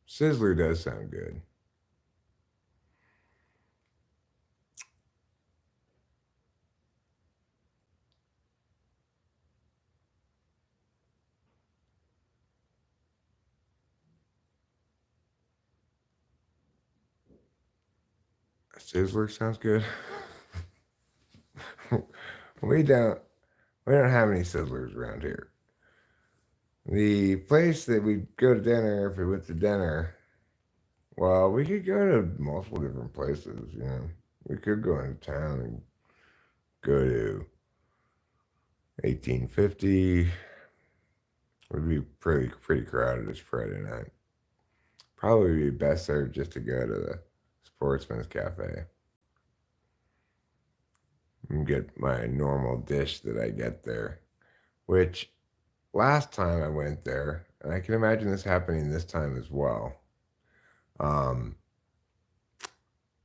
Sizzler does sound good. Sizzler sounds good. we don't we don't have any Sizzlers around here. The place that we go to dinner, if we went to dinner, well, we could go to multiple different places. We could go into town and go to 1850. It would be pretty crowded. It's Friday night. Probably be best served just to go to the Sportsman's Cafe and get my normal dish that I get there. Which last time I went there, and I can imagine this happening this time as well.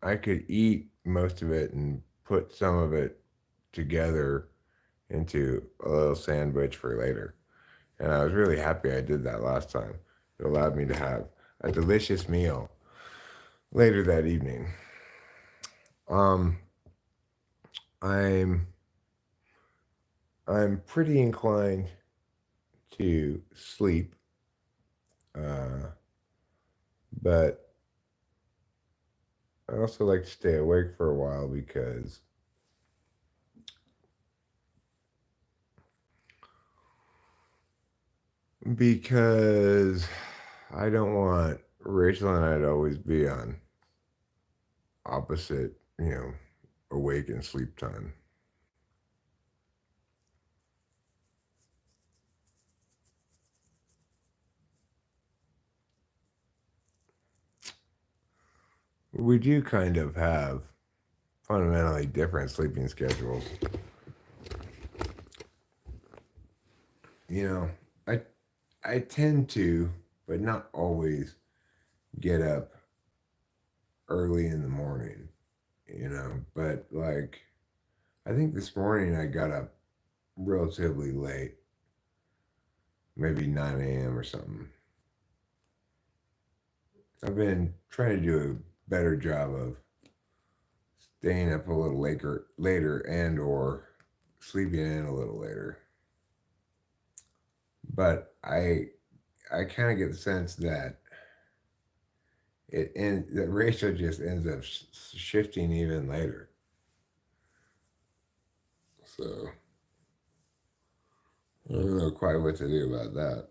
I could eat most of it and put some of it together into a little sandwich for later. And I was really happy I did that last time. It allowed me to have a delicious meal later that evening. Um, I'm I'm pretty inclined to sleep, but I also like to stay awake for a while because I don't want Rachel and I to always be on opposite, awake and sleep time. We do kind of have fundamentally different sleeping schedules. You know, I I tend to, but not always, get up early in the morning, but like I think this morning I got up relatively late, maybe 9 a.m. or something. I've been trying to do a better job of staying up a little later and or sleeping in a little later. But I kind of get the sense that and the ratio just ends up shifting even later. So I don't know quite what to do about that.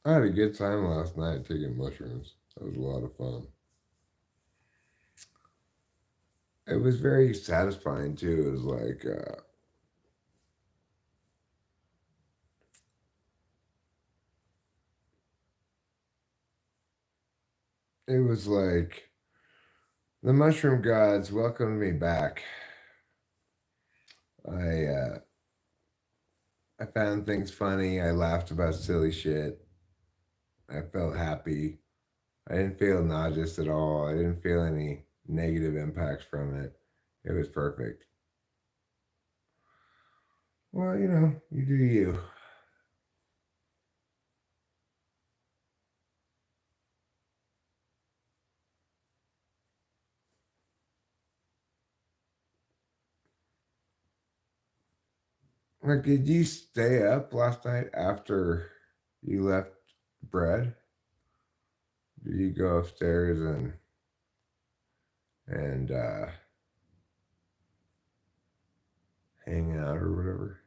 I had a good time last night taking mushrooms. That was a lot of fun. It was very satisfying too. It was like the mushroom gods welcomed me back. I uh, I found things funny. I laughed about silly shit. I felt happy. I didn't feel nauseous at all. I didn't feel any negative impacts from it. It was perfect. Well, you do you. Like, did you stay up last night after you left bread? Did you go upstairs and hang out or whatever?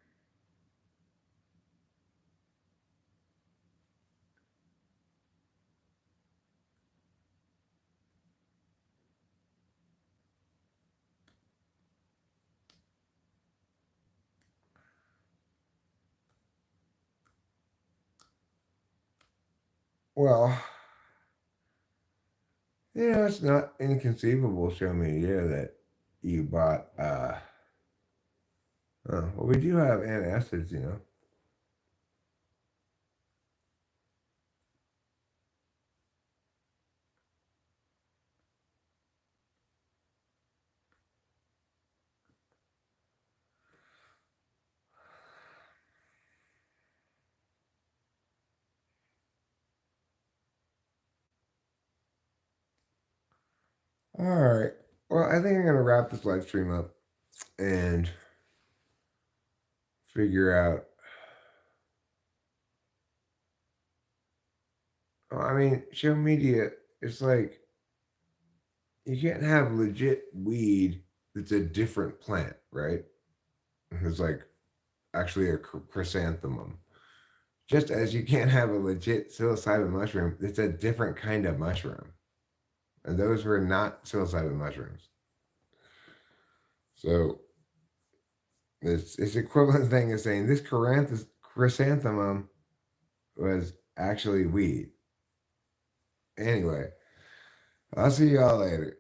Well, it's not inconceivable, show me, yeah, that you bought well, we do have antacids. All right. Well, I think I'm gonna wrap this live stream up and figure out. I mean, show media. It's like you can't have legit weed that's a different plant, right? It's like actually a chrysanthemum. Just as you can't have a legit psilocybin mushroom, it's a different kind of mushroom. And those were not psilocybin mushrooms. So it's equivalent thing as saying this chrysanthemum was actually weed. Anyway, I'll see y'all later.